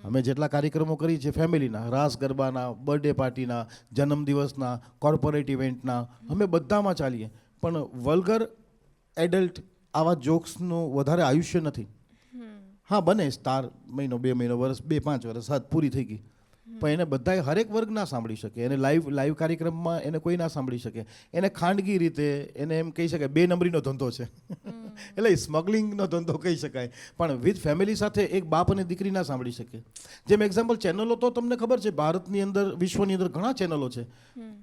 અમે જેટલા કાર્યક્રમો કરીએ છીએ ફેમિલીના, રાસ ગરબાના, બર્થડે પાર્ટીના, જન્મદિવસના, કોર્પોરેટ ઇવેન્ટના, અમે બધામાં ચાલીએ. પણ વલ્ગર એડલ્ટ આવા જોક્સનું વધારે આયુષ્ય નથી. હા, બને સ્ટાર મહિનો, 2 મહિનો, વર્ષ, 2-5 વર્ષ હાથ પૂરી થઈ ગઈ. પણ એને બધાએ હરેક વર્ગ ના સાંભળી શકે. એને લાઈવ કાર્યક્રમમાં એને કોઈ ના સાંભળી શકે. એને ખાનગી રીતે એને એમ કહી શકાય 2 નંબરીનો ધંધો છે. એટલે સ્મગલિંગનો ધંધો કહી શકાય. પણ વિથ ફેમિલી સાથે એક બાપ અને દીકરી ના સાંભળી શકે. જેમ એક્ઝામ્પલ, ચેનલો તો તમને ખબર છે, ભારતની અંદર, વિશ્વની અંદર ઘણા ચેનલો છે.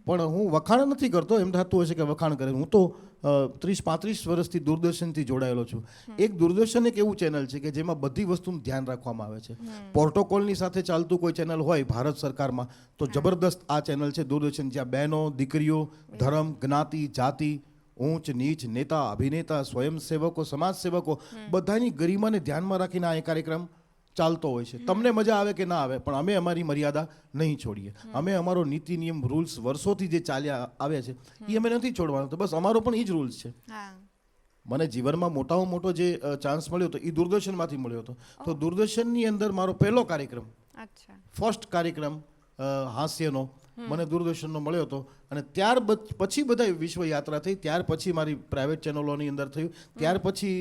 પણ હું વખાણ નથી કરતો, એમ થતું હશે કે વખાણ કરે. હું તો 30-35 વર્ષથી દૂરદર્શનથી જોડાયેલો છું. એક દૂરદર્શન એક એવું ચેનલ છે કે જેમાં બધી વસ્તુનું ધ્યાન રાખવામાં આવે છે. પ્રોટોકોલની સાથે ચાલતું કોઈ ચેનલ હોય ભારત સરકારમાં તો જબરદસ્ત આ ચેનલ છે દૂરદર્શન, જ્યાં બહેનો, દીકરીઓ, ધર્મ, જ્ઞાતિ, જાતિ, ઊંચ નીચ, નેતા, અભિનેતા, સ્વયંસેવકો, સમાજસેવકો બધાની ગરિમાને ધ્યાનમાં રાખીને આ કાર્યક્રમ ચાલતો હોય છે. તમને મજા આવે કે ના આવે, પણ અમે અમારી મર્યાદા નહીં છોડીએ. અમે અમારો નીતિ નિયમ, રૂલ્સ વર્ષોથી જે ચાલ્યા આવ્યા છે એ અમે નથી છોડવાનો. તો બસ અમારો પણ એ જ રૂલ્સ છે. મને જીવનમાં મોટામાં મોટો જે ચાન્સ મળ્યો હતો એ દૂરદર્શનમાંથી મળ્યો હતો. તો દૂરદર્શનની અંદર મારો પહેલો કાર્યક્રમ, ફર્સ્ટ કાર્યક્રમ હાસ્યનો મને દૂરદર્શનનો મળ્યો હતો. અને ત્યાર પછી બધા વિશ્વ યાત્રા થઈ, ત્યાર પછી મારી પ્રાઇવેટ ચેનલોની અંદર થયું, ત્યાર પછી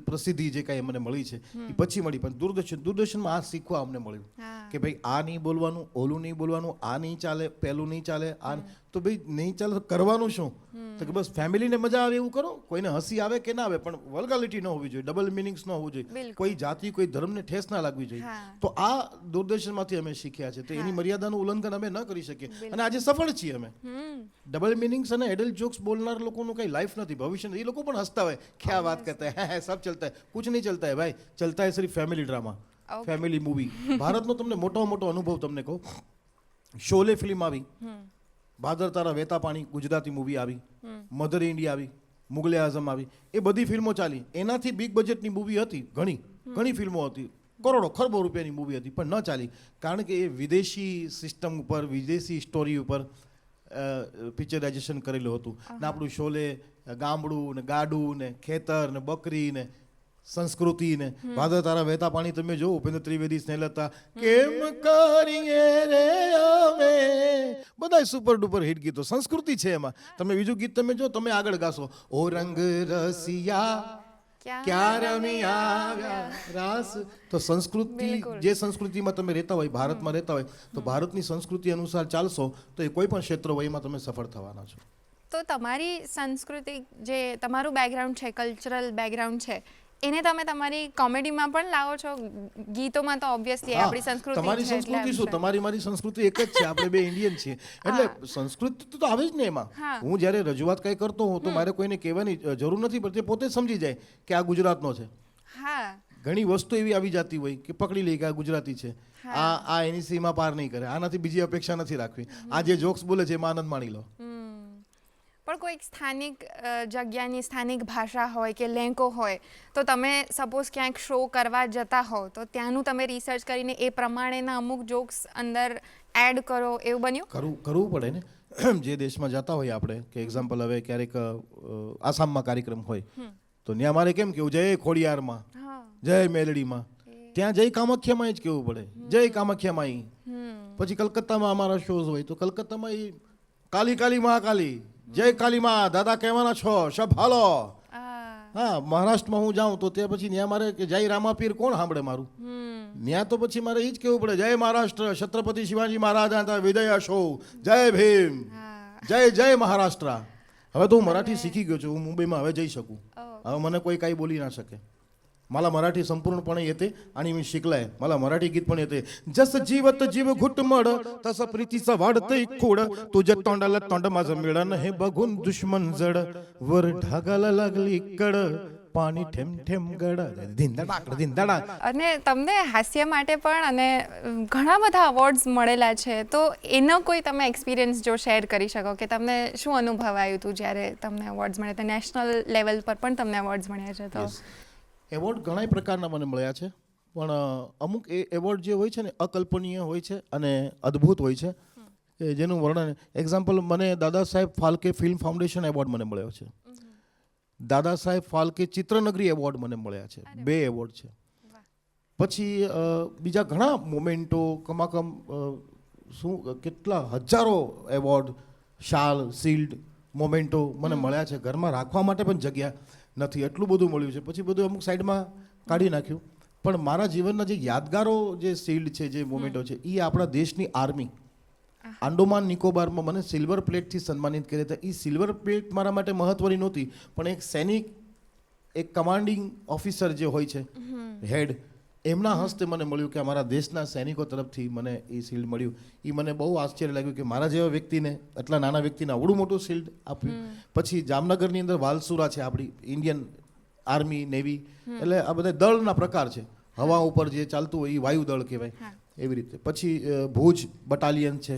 પ્રસિદ્ધિ જે કાંઈ મને મળી છે એ પછી મળી. પણ દૂરદર્શનમાં આ શીખવા અમને મળ્યું કે ભાઈ આ નહીં બોલવાનું, ઓલું નહીં બોલવાનું, આ નહીં ચાલે, પેલું નહીં ચાલે. આ તો ભાઈ નહીં ચાલે તો કરવાનું શું? તો કે બસ ફેમિલીને મજા આવે એવું કરો. કોઈને હસી આવે કે ના આવે, પણ વલ્ગાલિટી ન હોવી જોઈએ, ડબલ મિનિંગ્સ ન હોવું જોઈએ, કોઈ જાતિ, કોઈ ધર્મને ઠેસ ના લાગવી જોઈએ. તો આ દૂરદર્શનમાંથી અમે શીખ્યા છે. તો એની મર્યાદાનું ઉલ્લંઘન અમે ન કરી શકીએ, અને આજે સફળ છીએ અમે. ડબલ મિનિંગ્સ અને એડલ્ટ જોક્સ બોલનાર લોકોનું કઈ લાઈફ નથી, ભવિષ્ય નથી. એ લોકો પણ હસતા હોય, ક્યાં વાત કરતા હે, સબ ચલતા હે. કુછ નહીં ચલતા હે ભાઈ, ચલતા હે સિર્ફ ફેમિલી ડ્રામા, ફેમિલી મૂવી. ભારતનો તમને મોટામાં મોટો અનુભવ તમને કહું, શોલે ફિલ્મ આવી, ભાદર તારા વહેતા પાણી ગુજરાતી મૂવી આવી, મધર ઇન્ડિયા આવી, મુગલે આઝમ આવી, એ બધી ફિલ્મો ચાલી. એનાથી બિગ બજેટની મૂવી હતી, ઘણી ફિલ્મો હતી, કરોડો ખરબો રૂપિયાની મૂવી હતી, પણ ન ચાલી. કારણ કે એ વિદેશી સિસ્ટમ ઉપર, વિદેશી સ્ટોરી ઉપર પિક્ચરાઇઝેશન કરેલું હતું. ને આપણું શોલે ગામડું ને ગાડું ને ખેતર ને બકરી ને સંસ્કૃતિ ને ભાદર તારા વહેતા પાણી તમે જો, ઉપેન્દ્ર ત્રિવેદી, સ્નેહલતા, કેમ કરીએ રે અમે, બધા સુપર ડુપર હિટ ગીતો. સંસ્કૃતિ છે એમાં. તમે બીજું ગીત તમે જો, તમે આગળ ગાશો, ઓ રંગ રસિયા ક્યાં રમી આવ્યા રાસ. તો સંસ્કૃતિ, જે સંસ્કૃતિમાં તમે રહેતા હોય, ભારતમાં રહેતા હોય, તો ભારતની સંસ્કૃતિ અનુસાર ચાલશો તો એ કોઈ પણ ક્ષેત્ર હોય એમાં તમે સફળ થવાના છો. તો તમારી સંસ્કૃતિ, જે તમારું બેકગ્રાઉન્ડ છે, કલ્ચરલ બેકગ્રાઉન્ડ છે, એને તમે તમારી કોમેડીમાં પણ લાવો છો? ગીતોમાં તો ઓબ્વિયસલી આપણી સંસ્કૃતિ છે. તમારી સંસ્કૃતિ શું, તમારી મારી સંસ્કૃતિ એક જ છે. આપણે બે ઇન્ડિયન છીએ, એટલે સંસ્કૃતિ તો આવે જ ને એમાં. હું જ્યારે રજૂઆત કંઈ કરતો હોઉં તો મારે કોઈને કહેવાની જરૂર નથી પડતી, પોતે સમજી જાય કે આ ગુજરાતનો છે. ઘણી વસ્તુ એવી આવી જતી હોય કે પકડી લે કે આ ગુજરાતી છે, આ એની સીમા પાર નહીં કરે, આનાથી બીજી અપેક્ષા નથી રાખવી. આ જે જોક્સ બોલે છે એમાં આનંદ માણી લો. પણ કોઈક સ્થાનિક જગ્યાની સ્થાનિક ભાષા હોય કે લેંકો હોય, તો તમે સપોઝ ક્યાંક શો કરવા જતા હો તો ત્યાંનું તમે રિસર્ચ કરીને એ પ્રમાણેના અમુક જોક્સ અંદર એડ કરો, એવું બન્યું? કરવું પડે ને. જે દેશમાં જતા હોય આપણે, કે એક્ઝામ્પલ હવે ક્યારેક આસામમાં કાર્યક્રમ હોય તો ત્યાં મારે કેમ કેવું, જય ખોડિયારમાં, જય મેલડીમાં. ત્યાં જય કામાખ્યામાં જ કહેવું પડે, જય કામાખ્યામાં. પછી કલકત્તામાં અમારા શોઝ હોય તો કલકત્તામાં ઈ કાલી કાલી મહાકાલી, જય કાલી માં, દાદા કહેવાના છો, શબ હાલો. હા, મહારાષ્ટ્રમાં હું જાઉં તો ત્યાં પછી ત્યાં મારે કે જય રામાપીર કોણ સાંભળે મારું? ત્યાં તો પછી મારે એ જ કહેવું પડે, જય મહારાષ્ટ્ર, છત્રપતિ શિવાજી મહારાજ હતા, વિદય શો, જય ભીમ, જય જય મહારાષ્ટ્ર. હવે તો હું મરાઠી શીખી ગયો છું, હું મુંબઈમાં હવે જઈ શકું. હવે મને કોઈ કાંઈ बोली ना शके. मला मराठी संपूर्णपणे येते आणि मी शिकलाय. मला मराठी गीत पण येते. जस जीवत जीव घुटमड तसं प्रीतीचा वाढतंय खोड, तुझ्या तोंडाला तोंड माझं मिळण हे बघून दुश्मन जड, वर ढगाला लागली कड, પાણી ઠેમ ઠેમ ગડા, ધીંધડા ધીંધડા. અને તમને હાસ્ય માટે પણ અને ઘણા બધા અવોર્ડ્સ મળેલા છે, તો એનો કોઈ તમે એક્સપિરિયન્સ જો શેર કરી શકો કે તમને શું અનુભવ આવ્યું હતું જ્યારે તમને અવોર્ડ્સ મળ્યા હતા? નેશનલ લેવલ પર પણ તમને અવોર્ડ્સ મળ્યા છે તો એવોર્ડ ઘણા પ્રકારના મને મળ્યા છે, પણ અમુક એ એવોર્ડ જે હોય છે ને અકલ્પનીય હોય છે અને અદ્ભુત હોય છે, કે જેનું વર્ણન, એક્ઝામ્પલ, મને Dada Saheb Phalke film foundation award મને મળ્યો છે. દાદા સાહેબ ફાલ્કે ચિત્રનગરી એવોર્ડ મને મળ્યા છે, 2 એવોર્ડ છે. પછી બીજા ઘણા મોમેન્ટો, કમાકમ શું કેટલા હજારો એવોર્ડ, શાલ, શિલ્ડ, મોમેન્ટો મને મળ્યા છે. ઘરમાં રાખવા માટે પણ જગ્યા નથી, એટલું બધું મળ્યું છે. પછી બધું અમુક સાઈડમાં કાઢી નાખ્યું. પણ મારા જીવનના જે યાદગારો, જે શિલ્ડ છે, જે મોમેન્ટો છે, એ આપણા દેશની આર્મી આંડોમાન નિકોબારમાં મને સિલ્વર પ્લેટથી સન્માનિત કર્યા હતા. એ સિલ્વર પ્લેટ મારા માટે મહત્વની નહોતી, પણ એક સૈનિક, એક કમાન્ડિંગ ઓફિસર જે હોય છે, હેડ, એમના હસ્તે મને મળ્યું કે અમારા દેશના સૈનિકો તરફથી મને એ શિલ્ડ મળ્યું. એ મને બહુ આશ્ચર્ય લાગ્યું કે મારા જેવા વ્યક્તિને, એટલા નાના વ્યક્તિને આવડું મોટું શિલ્ડ આપ્યું. પછી જામનગરની અંદર વાલસુરા છે, આપણી ઇન્ડિયન આર્મી, નેવી, એટલે આ બધા દળના પ્રકાર છે. હવા ઉપર જે ચાલતું હોય એ વાયુદળ કહેવાય, એવી રીતે. પછી ભુજ બટાલિયન છે.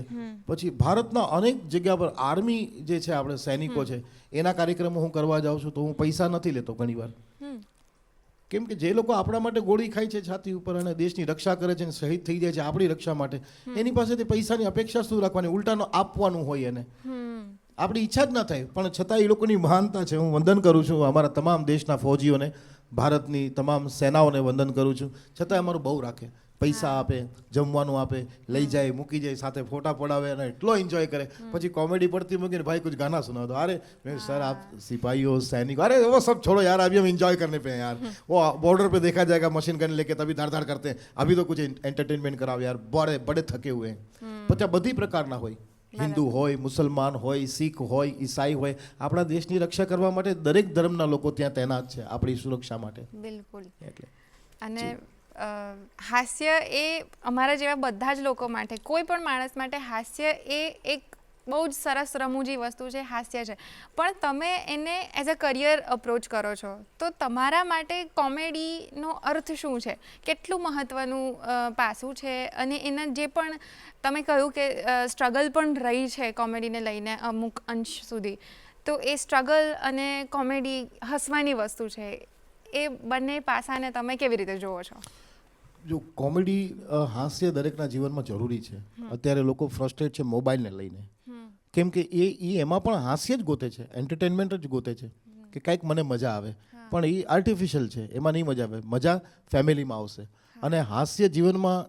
પછી ભારતના અનેક જગ્યા પર આર્મી જે છે, આપણે સૈનિકો છે, એના કાર્યક્રમો હું કરવા જાઉં છું તો હું પૈસા નથી લેતો ઘણીવાર, કેમ કે જે લોકો આપણા માટે ગોળી ખાય છે છાતી ઉપર અને દેશની રક્ષા કરે છે અને શહીદ થઈ જાય છે આપણી રક્ષા માટે, એની પાસેથી પૈસાની અપેક્ષા શું રાખવાની? ઉલટાનો આપવાનું હોય એને. આપણી ઈચ્છા જ ના થાય, પણ છતાં એ લોકોની મહાનતા છે. હું વંદન કરું છું અમારા તમામ દેશના ફૌજીઓને, ભારતની તમામ સેનાઓને વંદન કરું છું. છતાં અમારું બહુ રાખે, પૈસા આપે, જમવાનું આપે, લઈ જાય, મૂકી જાય, સાથે ફોટા પડાવે અને એટલો એન્જોય કરે. પછી કોમેડી પડતી મૂકીને, ભાઈ कुछ गाना सुना दो. अरे सर आप सिपाहियों, सैनिक, अरे वो सब छोड़ो यार, अभी हम एंजॉय करने पे हैं यार. वो बॉर्डर पे देखा जाएगा मशीन गन लेके, तभी धाड़ धाड़ करते हैं. अभी तो कुछ एंटरटेनमेंट कराओ यार, बड़े बड़े थके हुए हैं. પછી બધી પ્રકારના હોય, હિન્દુ હોય, મુસલમાન હોય, શીખ હોય, ઈસાઈ હોય, આપણા દેશની રક્ષા કરવા માટે દરેક ધર્મના લોકો ત્યાં તૈનાત છે આપણી સુરક્ષા માટે. બિલકુલ. એટલે અને હાસ્ય એ અમારા જેવા બધા જ લોકો માટે, કોઈ પણ માણસ માટે હાસ્ય એ એક બહુ જ સરસ રમૂજી વસ્તુ છે, હાસ્ય છે. પણ તમે એને એઝ અ કરિયર અપ્રોચ કરો છો, તો તમારા માટે કોમેડીનો અર્થ શું છે? કેટલું મહત્ત્વનું પાસું છે? અને એના જે પણ તમે કહ્યું કે સ્ટ્રગલ પણ રહી છે કોમેડીને લઈને અમુક અંશ સુધી, તો એ સ્ટ્રગલ અને કોમેડી હસવાની વસ્તુ છે, એ બંને પાસાને તમે કેવી રીતે જુઓ છો? જો કોમેડી, હાસ્ય દરેકના જીવનમાં જરૂરી છે. અત્યારે લોકો ફ્રસ્ટ્રેટ છે મોબાઈલને લઈને, કેમ કે એ એમાં પણ હાસ્ય જ ગોતે છે, એન્ટરટેનમેન્ટ જ ગોતે છે કે કંઈક મને મજા આવે, પણ એ આર્ટિફિશિયલ છે, એમાં નહીં મજા આવે. મજા ફેમિલીમાં આવશે. અને હાસ્ય જીવનમાં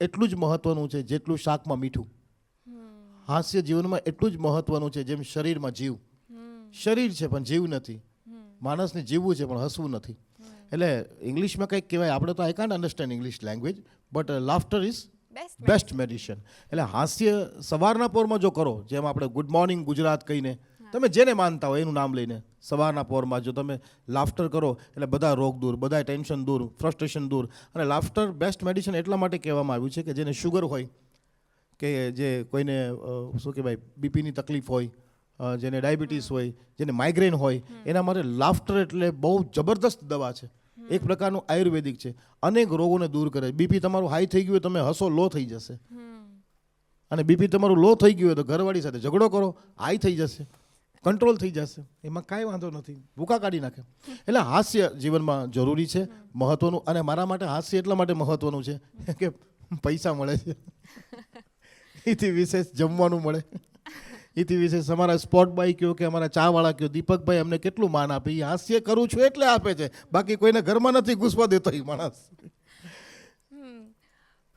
એટલું જ મહત્વનું છે જેટલું શાકમાં મીઠું. હાસ્ય જીવનમાં એટલું જ મહત્વનું છે જેમ શરીરમાં જીવ. શરીર છે પણ જીવ નથી. માણસને જીવવું છે પણ હસવું નથી. એટલે ઇંગ્લિશમાં કંઈક કહેવાય, આપણે તો I can't understand English language, but laughter is best medicine. એટલે હાસ્ય સવારના પોરમાં જો કરો, જેમ આપણે ગુડ મોર્નિંગ ગુજરાત કહીને, તમે જેને માનતા હોય એનું નામ લઈને સવારના પોરમાં જો તમે લાફ્ટર કરો, એટલે બધા રોગ દૂર, બધા ટેન્શન દૂર, ફ્રસ્ટ્રેશન દૂર. અને લાફ્ટર બેસ્ટ મેડિસિન એટલા માટે કહેવામાં આવ્યું છે કે જેને શુગર હોય, કે જે કોઈને શું કહેવાય બીપીની તકલીફ હોય, જેને ડાયાબિટીસ હોય, જેને માઇગ્રેન હોય, એના માટે લાફ્ટર એટલે બહુ જબરદસ્ત દવા છે. એક પ્રકારનું આયુર્વેદિક છે, અનેક રોગોને દૂર કરે. બીપી તમારું હાઈ થઈ ગયું હોય, તમે હસો, લો થઈ જશે. અને બીપી તમારું લો થઈ ગયું હોય તો ઘરવાળી સાથે ઝઘડો કરો, હાઈ થઈ જશે, કંટ્રોલ થઈ જશે, એમાં કાંઈ વાંધો નથી, ભૂકા કાઢી નાખે. એટલે હાસ્ય જીવનમાં જરૂરી છે, મહત્વનું. અને મારા માટે હાસ્ય એટલા માટે મહત્વનું છે કે પૈસા મળે છે, એથી વિશેષ જમવાનું મળે, એથી વિશેષ અમારા સ્પોટ બાય કયો કે અમારા ચાવાળા કયો દીપકભાઈ અમને કેટલું માન આપે, એ હાસ્ય કરું છું એટલે આપે છે, બાકી કોઈને ઘરમાં નથી ઘૂસવા દેતો એ માણસ.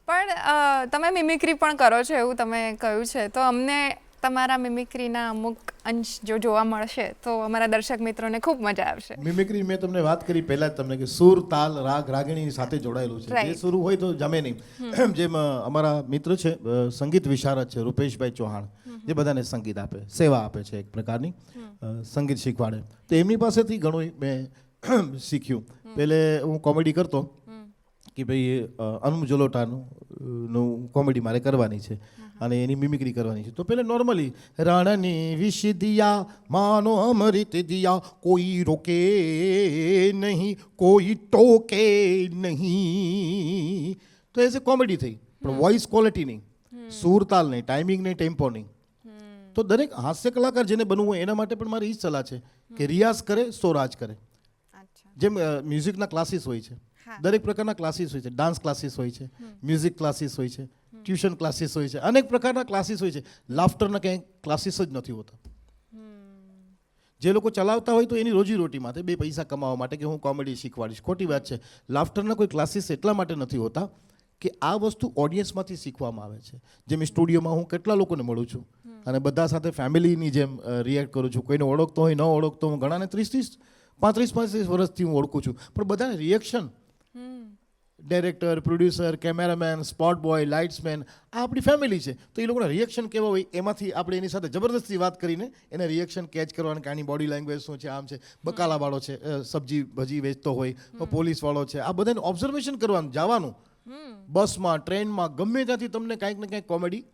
પણ તમે મિમિક્રી પણ કરો છો એવું તમે કહ્યું છે, તો અમને તમારા મિમિક્રીના અમુક અંશ જો જોવા મળશે તો અમારા દર્શક મિત્રોને ખૂબ મજા આવશે. મિમિક્રી મેં તમને વાત કરી પહેલા જ તમને કે સુર, તાલ, રાગ, રાગણી સાથે જોડાયેલું છે. Right. જે સુર હોય તો જમે નહીં. જેમ અમારા મિત્ર છે સંગીત વિશારદ છે રૂપેશભાઈ ચૌહાણ, જે બધાને સંગીત આપે, સેવા આપે છે એક પ્રકારની, સંગીત શીખવાડે. તો એમની પાસેથી ઘણું મેં શીખ્યું. પહેલે હું કોમેડી કરતો કે ભાઈ અનુમ જલોટાનું કોમેડી મારે કરવાની છે અને એની મિમિક્રી કરવાની છે. તો પહેલે નોર્મલી રાણની વિષ દિયા માનો અમૃત દિયા કોઈ રોકે નહીં કોઈ ટોકે નહીં, તો એઝ એ કોમેડી થઈ. પણ વોઇસ ક્વોલિટી નહીં, સૂર તાલ નહીં, ટાઈમિંગ નહીં, ટેમ્પો નહીં. તો દરેક હાસ્ય કલાકાર જેને બનવું હોય એના માટે પણ મારી એ જ સલાહ છે કે રિયાઝ કરે સો રાજ કરે. જેમ મ્યુઝિકના ક્લાસીસ હોય છે, દરેક પ્રકારના ક્લાસીસ હોય છે, ડાન્સ ક્લાસીસ હોય છે, મ્યુઝિક ક્લાસીસ હોય છે, ટ્યુશન ક્લાસીસ હોય છે, અનેક પ્રકારના ક્લાસીસ હોય છે. લાફ્ટરના ક્યાંય ક્લાસીસ જ નથી હોતા. જે લોકો ચલાવતા હોય તો એની રોજીરોટી માટે, બે પૈસા કમાવા માટે કે હું કોમેડી શીખવાડીશ, ખોટી વાત છે. લાફ્ટરના કોઈ ક્લાસીસ એટલા માટે નથી હોતા કે આ વસ્તુ ઓડિયન્સમાંથી શીખવામાં આવે છે. જેમ સ્ટુડિયોમાં હું કેટલા લોકોને મળું છું અને બધા સાથે ફેમિલીની જેમ રિએક્ટ કરું છું. કોઈને ઓળખતો હોય ન ઓળખતો, હું ઘણાને 30-35 વર્ષથી હું ઓળખું છું, પણ બધાને reaction, director, producer, cameraman, spot boy, lightsman, આ આપણી ફેમિલી છે. તો એ લોકોના રિએક્શન કેવા હોય એમાંથી આપણે એની સાથે જબરદસ્તી વાત કરીને એને રિએક્શન કેચ કરવાનું કે આની બોડી લેંગ્વેજ શું છે, આમ છે, બકાલાવાળો છે, સબ્જી ભજી વેચતો હોય, પોલીસવાળો છે, આ બધાને ઓબ્ઝર્વેશન કરવાનું, જવાનું બસમાં, ટ્રેનમાં, ગમે ત્યાંથી તમને કાંઈક ને કાંઈક કોમેડી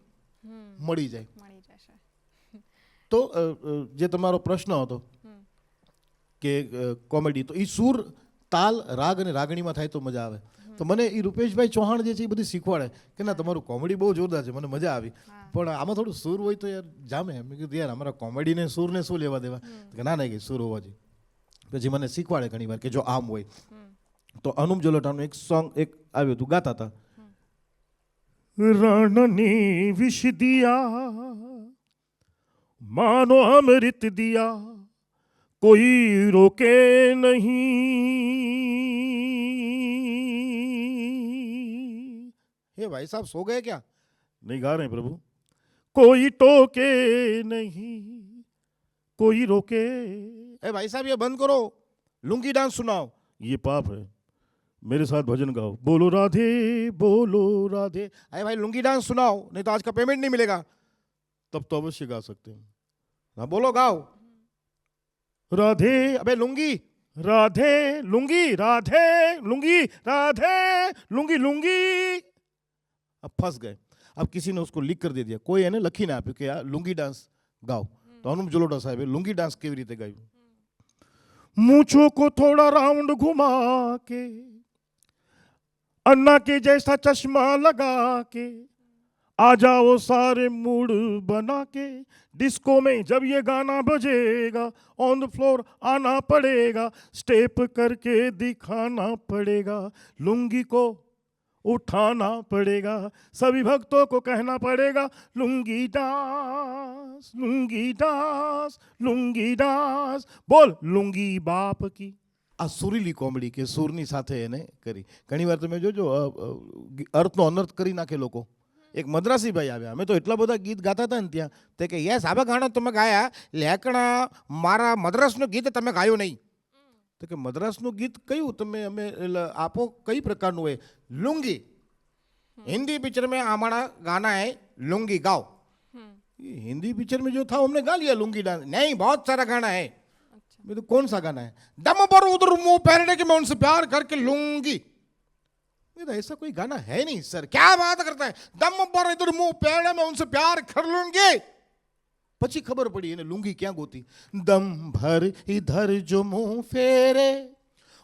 મળી જાય. તો જે તમારો પ્રશ્ન હતો કે કોમેડી, તો એ સૂર, તાલ, રાગ અને રાગણીમાં થાય તો મજા આવે. તો મને એ રૂપેશભાઈ ચૌહાણ જે છે એ બધી શીખવાડે કે ના તમારું કોમેડી બહુ જોરદાર છે, મને મજા આવી, પણ આમાં થોડું સૂર હોય તો યાર જામે. મેં કીધું યાર અમારા કોમેડીને સૂરને શું લેવા દેવા, કે ના કે સૂર હોવા જોઈએ. પછી મને શીખવાડે ઘણી વાર કે જો આમ હોય. તો અનુમ જલોટાનું એક સોંગ એક આવ્યું હતું, ગાતા હતા, રણની વિષ દિયા માનો અમૃત દિયા कोई रोके नहीं. हे भाई साहब सो गए क्या? नहीं गा रहे हैं प्रभु. कोई टोके नहीं कोई रोके. ए भाई साहब ये बंद करो, लुंगी डांस सुनाओ. ये पाप है, मेरे साथ भजन गाओ. बोलो राधे बोलो राधे. अरे भाई लुंगी डांस सुनाओ, नहीं तो आज का पेमेंट नहीं मिलेगा. तब तो अवश्य गा सकते हैं. हाँ बोलो गाओ. राधे, अबे लुंगी, राधे लुंगी, राधे लुंगी, राधे लुंगी लुंगी. अब फंस गए. अब किसी ने उसको लिख कर दे दिया, कोई है ना लखी ने आप्યું કે આ લુંગી ડાન્સ ગાઓ. તો અનુપ જલોટા સાહેબે લુંગી ડાન્સ કેવી રીતે ગાયું? मूंछों को थोड़ा राउंड घुमा के अन्ना के जैसा चश्मा लगा के आ जाओ सारे मूड बना के डिस्को में जब ये गाना बजेगा ऑन द फ्लोर आना पड़ेगा स्टेप करके दिखाना पड़ेगा लुंगी को उठाना पड़ेगा सभी भक्तों को कहना पड़ेगा lungi dance lungi dance lungi dance बोल लुंगी बाप की. આ સુરીલી કોમેડી કે સૂરની સાથે એને કરી. ઘણીવાર તમે જોજો અર્થનો અનર્થ કરી નાખે લોકો. એક મદ્રાસી ભાઈ આવ્યા, અમે તો એટલા બધા ગીત ગાતા હતા ને ત્યાં, તે કે યસ આ ગાણા તમે ગાયા લેકણા મારા મદ્રાસનું ગીત તમે ગાયું નહીં. તો કે મદ્રાસનું ગીત કયું તમે અમે આપો કઈ પ્રકારનું હોય? લુંગી. हिंदी पिक्चर में हमारा गाना है लुंगी गाओ. हिंदी पिक्चर में जो था हमने गा लिया लुंगी डांस. नहीं बहुत सारा गाना है. मैं तो कौन सा गाना है? दम पर उधर मुंह पहनने के मैं उनसे प्यार करके लूंगी. तो ऐसा कोई गाना है नहीं सर. क्या बात करता है? दम पर इधर मुंह पहने में उनसे प्यार कर लूंगी. પછી ખબર પડી એને લુંગી ક્યાં ગોતી. દમ ભર ઇધર જો મુંહ ફેરે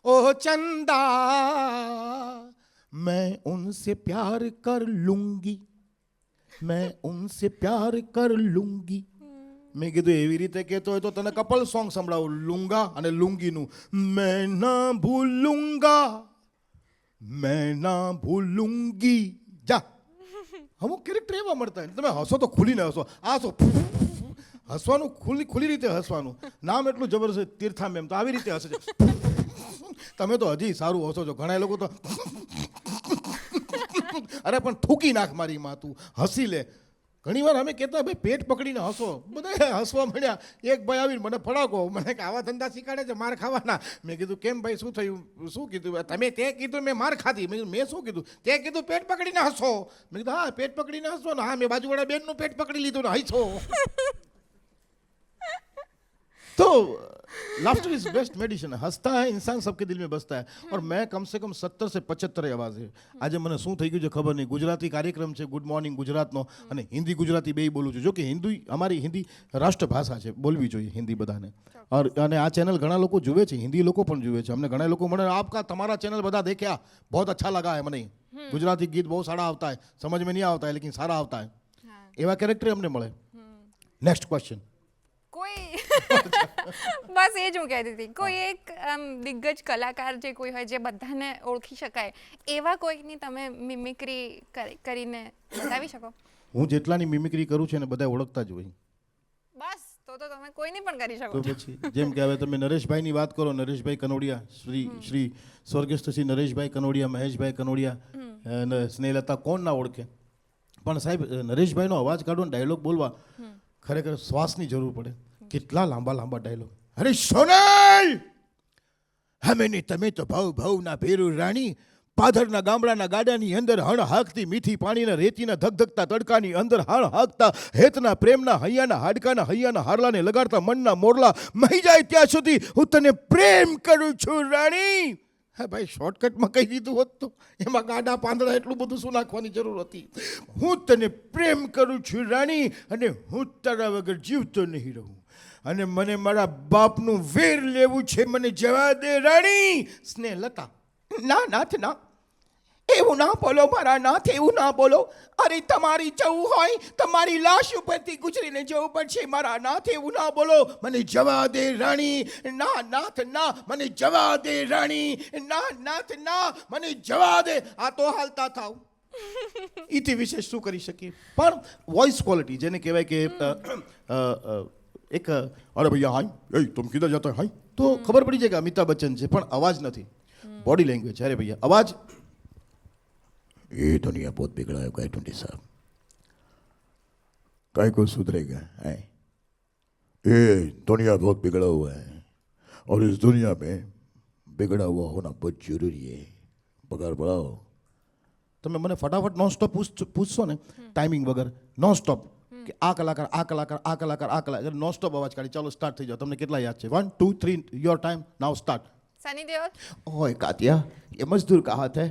ओ चंदा मैं उनसे प्यार कर लूंगी मैं उनसे प्यार कर लूंगी. મેં કીધું એવી રીતે કહેતો હોય તો તને કપલ સોંગ સંભળાવું, લુંગા અને લુંગીનું. મેં ના ભૂલુંગા મેં ના ભૂલુંગી. જા અમુક કેરેક્ટર એવા મળતા હોય તમે હસો તો ખુલીને હસો, આ હસો હસવાનું ખુલ્લી રીતે હસવાનું. નામ એટલું જબરજસ્ત તીર્થા મેમ તો આવી રીતે હસે છે. તમે તો હજી સારું હસો છો. ઘણા લોકો તો અરે પણ થૂકી નાખ મારી માં, તું હસી લે. ઘણી વાર અમે કહેતા ભાઈ પેટ પકડીને હસો, બધા હસવા મળ્યા. એક ભાઈ આવીને મને ફડાકો, મને કે આવા ધંધા શીખાડે છે માર ખાવાના. મેં કીધું કેમ ભાઈ શું થયું, શું કીધું? તમે તે કીધું મેં માર ખાધી. મેં શું કીધું? તે કીધું પેટ પકડીને હસો. મેં કીધું હા પેટ પકડીને હસો ને. હા મેં બાજુવાળા બેનનું પેટ પકડી લીધું ને હસો. तो लाफ्टर इज बेस्ट मेडिसिन. हंसता है इंसान सबके दिल में बसता है. और मैं कम से कम 70 से 75 आवाज है. આજે મને શું થઈ ગયું છે ખબર નહીં. ગુજરાતી કાર્યક્રમ છે ગુડ મોર્નિંગ ગુજરાતનો, અને હિન્દી ગુજરાતી બેય બોલું છું. જો કે હિન્દી અમારી હિન્દી રાષ્ટ્રભાષા છે, બોલવી જોઈએ હિન્દી બધાને. અને આ ચેનલ ઘણા લોકો જુએ છે, હિન્દી લોકો પણ જુએ છે. અમને ઘણા લોકો મને આપકા તમારા ચેનલ બધા દેખ્યા, बहुत अच्छा लगा है મને. ગુજરાતી ગીત બહુ સારા આવતા है, समझ में नहीं आता है लेकिन सारा आता है. એવા કેરેક્ટર અમને મળે. Next question. કોઈ બસ એ જ હું કહેતી હતી, કોઈ એક દિગ્ગજ કલાકાર જે કોઈ હોય જે બધાને ઓળખી શકાય એવા કોઈની તમે મિમિક્રી કરીને બતાવી શકો? હું જેટલાની મિમિક્રી કરું છું એને બધા ઓળખતા જ હોય. બસ તો તમે કોઈની પણ કરી શકો તો પછી જેમ કે હવે તમે નરેશભાઈની વાત કરો, નરેશભાઈ કનોડિયા, શ્રી સ્વર્ગસ્થ શ્રી નરેશભાઈ કનોડિયા, મહેશભાઈ કનોડિયા અને સ્નેહલતા, કોણ ના ઓળખે? પણ સાહેબ નરેશભાઈનો અવાજ કાઢો ને ડાયલોગ બોલવા ખરેખર શ્વાસની જરૂર પડે. કેટલા લાંબા લાંબા ડાયલોગ. અરે સોનલ, હમેની તમે તો ભાવના ભેરુ રાણી, પાધરના ગામડાના ગાડાની અંદર હણ હાકતી મીઠી પાણીના રેતીના ધગધગતા તડકાની અંદર હણ હાકતા હેતના પ્રેમના હૈયાના હાડકાના હૈયાના હારલાને લગાડતા મનના મોરલા મહી જાય ત્યાં સુધી હું તને પ્રેમ કરું છું રાણી. હા ભાઈ, શોર્ટકટમાં કહી દીધું હોત તો એમાં ગાડા પાંદડા એટલું બધું શું નાખવાની જરૂર હતી. હું તને પ્રેમ કરું છું રાણી, અને હું તારા વગર જીવતો નહીં રહું, અને મને મારા બાપનું વેર લેવું છે, મને જવા દે રાણી. સ્નેહલતા, ના નાથ ના, એવું ના બોલો મારા નાથ, એવું ના બોલો. અરે તમારી જવું હોય તમારી લાશ ઉપરથી ગુજરીને જવું પડશે મારા નાથ, એવું ના બોલો. મને જવા દે રાણી. ના નાથ ના, મને જવા દે રાણી. ના નાથ ના, મને જવા દે. આ તો હાલતા થાવ. ઈથી વિશેષ શું કરી શકીએ? પણ વોઇસ ક્વોલિટી જેને કહેવાય કે એક અરે ભૈયા હાય, એ તુમ કિધર જાતા હાય, તો ખબર પડી જાય કે અમિતાભ બચ્ચન છે, પણ અવાજ નથી. Body language. અરે ભૈયા અવાજ. ये दुनिया बहुत बिगड़ा है गायटुंडी साहब, काय को सुधरेगा है? ये दुनिया बहुत बिगड़ा हुआ है, और इस दुनिया में बिगड़ा हुआ होना बहुत जरूरी है. पगार बढ़ाओ. તમે મને ફટાફટ નોન સ્ટોપ પૂછશો ને, ટાઈમિંગ વગર નોન સ્ટોપ, કે આ કલાકાર આ કલાકાર આ કલાકાર આ કલાકાર, નોન સ્ટોપ અવાજ કાઢી ચાલો સ્ટાર્ટ થઈ જાઓ. તમને કેટલા યાદ છે? 1 2 3 your time now start. Sunny Deol. ओए कातिया, ये मजदूर का हाथ है.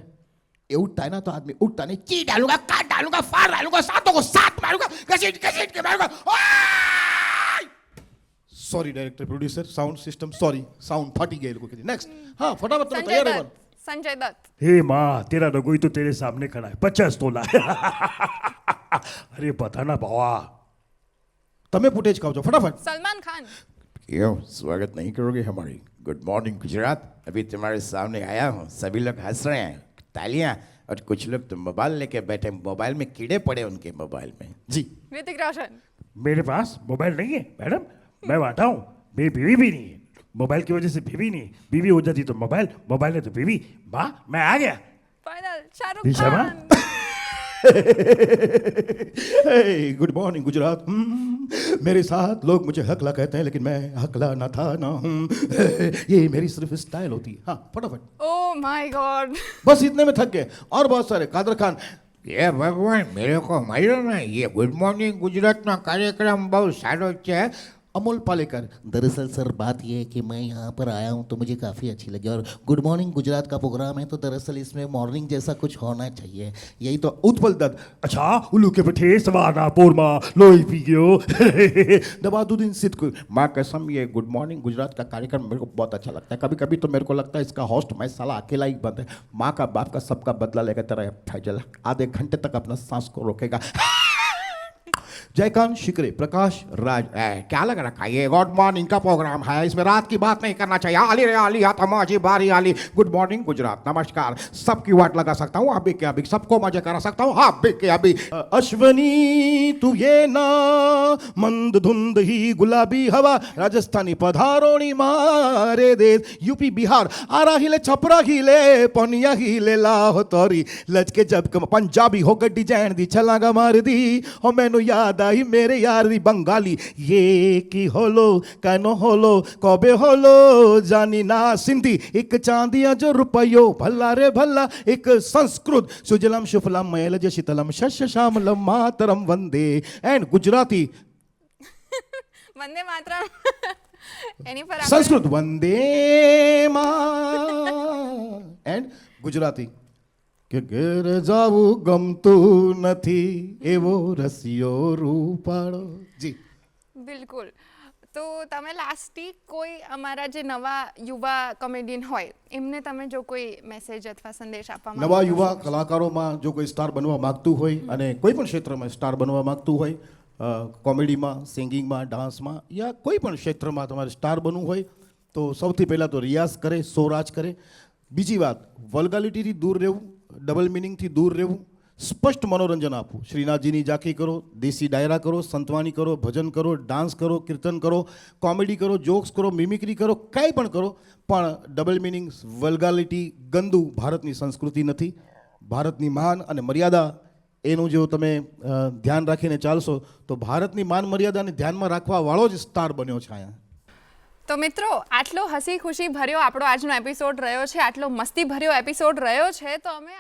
ये उठता है ना तो आदमी उठता नहीं, ची डालूंगा, काट डालूंगा, फाड़ डालूंगा, सातों को साथ मारूंगा, घसीट घसीट के मारूंगा. Sorry director producer sound system sorry, sound ફાટી ગઈ લોકો. નેક્સ્ટ. હા ફટાફટ તમે સંજય તૈયાર દત્ત. રહેવાનું. સંજય દત્ત. हे माँ, तेरा रगोई तो तेरे सामने खड़ा है, 50 तोला. अरे बताना बाबा. તમે ફૂટેજ ખાવ છો ફટાફટ. સલમાન ખાન. क्यों स्वागत नहीं करोगे हमारी गुड मॉर्निंग गुजरात? अभी तुम्हारे सामने आया हूँ, सभी लोग हंस रहे हैं, तालियां, और कुछ लोग तो मोबाइल लेके बैठे, मोबाइल में कीड़े पड़े उनके मोबाइल में. જી. ऋतिक रोशन. मेरे पास मोबाइल नहीं है मैडम, मैं वाटा हूँ, मेरी बीवी भी नहीं है. मोबाइल की वजह से बीवी नहीं है, बीवी हो जाती तो मोबाइल, मोबाइल है तो बीवी. माँ मैं आ गया. Final Shahrukh Disha Khan. Good morning Gujarat. मेरे साथ लोग मुझे हकला कहते हैं, लेकिन मैं हकला ना था ना हूँ. ये मेरी सिर्फ स्टाइल होती है. हाँ फटाफट. Oh my God. बस इतने में थक गए. और बहुत सारे. कादर खान. ये भगवान मेरे को मालूम है, ये गुड मॉर्निंग गुजरात ना कार्यक्रम बहुत सारो है. अमोल पालेकर. दरअसल सर बात यह है कि मैं यहाँ पर आया हूँ तो मुझे काफ़ी अच्छी लगी, और गुड मॉर्निंग गुजरात का प्रोग्राम है तो दरअसल इसमें मॉर्निंग जैसा कुछ होना चाहिए. यही तो. उत्पल दत्त. अच्छा उल्लू के पठे सवाना पोरमा लोई पी गयो. नवाजुद्दीन सिद्दीकी. माँ कसम, ये गुड मॉर्निंग गुजरात का कार्यक्रम मेरे को बहुत अच्छा लगता है. कभी कभी तो मेरे को लगता है इसका होस्ट मैं साला अकेला ही बंद है. माँ का बाप का सबका बदला लेकर तरह फैजल आधे घंटे तक अपना सांस को रोकेगा. जयकांत शिकरे, प्रकाश राज। क्या लग रखा है ये गुड मॉर्निंग का प्रोग्राम है, इसमें रात की बात नहीं करना चाहिए। आली रे आली हा तमाची बारी आली। गुड मॉर्निंग गुजरात, नमस्कार। सबकी वाट लगा सकता हूँ अभी के अभी, सबको मजे करा सकता हूँ अभी के अभी। अश्वनी तू ये ना, मंद धुंद ही गुलाबी हवा, राजस्थानी पधारोणी मारे देश, यूपी बिहार आरा हिले छपरा हिले पनिया हिले लाहो तोरी लचके जब पंजाबी हो गड्डी जैन दी छलांगा मार दी और मैनू याद आई मेरे यार दी बंगाली ये की होलो कानो होलो कबे होलो जानी ना सिंधी एक चांदिया जो रुपयो भला रे भला एक संस्कृत सुजलम शुफलम मयलज शीतलम शस्य श्यामलम मातरम वंदे एंड गुजराती વંદે માતરમ એની પર આપણે- संस्कृत वंदे मा एंड गुजराती કે ઘેર જાવું ગમતું નથી એવો રસિયો રૂપાળો જી બિલકુલ. તો તમે લાસ્ટથી કોઈ અમારા જે નવા યુવા કોમેડિયન હોય એમને તમે જો કોઈ મેસેજ અથવા સંદેશ આપવા માંગો નવા તો યુવા શું છે? કલાકારોમાં જો કોઈ સ્ટાર બનવા માગતું હોય અને કોઈ પણ ક્ષેત્રમાં સ્ટાર બનવા માગતું હોય કોમેડીમાં સિંગિંગમાં ડાન્સમાં યા કોઈ પણ ક્ષેત્રમાં તમારે સ્ટાર બનવું હોય તો સૌથી પહેલાં તો રિયાઝ કરે સોરાજ કરે. બીજી વાત વલ્ગાલિટીથી દૂર રહેવું, ડબલ મિનિંગથી દૂર રહેવું, સ્પષ્ટ મનોરંજન આપવું. શ્રીનાથજીની ઝાંખી કરો, દેશી ડાયરા કરો, સંતવાણી કરો, ભજન કરો, ડાન્સ કરો, કીર્તન કરો, કોમેડી કરો, જોક્સ કરો, મિમિક્રી કરો, કાંઈ પણ કરો, પણ ડબલ મિનિંગ વલ્ગાલિટી ગંદુ ભારતની સંસ્કૃતિ નથી. ભારતની માન અને મર્યાદા એનું જો તમે ધ્યાન રાખીને ચાલશો તો ભારતની માન મર્યાદાને ધ્યાનમાં રાખવા વાળો જ સ્ટાર બન્યો છે અહીંયા. તો મિત્રો આટલો હસી ખુશી ભર્યો આપણો આજનો એપિસોડ રહ્યો છે, આટલો મસ્તી ભર્યો એપિસોડ રહ્યો છે, તો અમે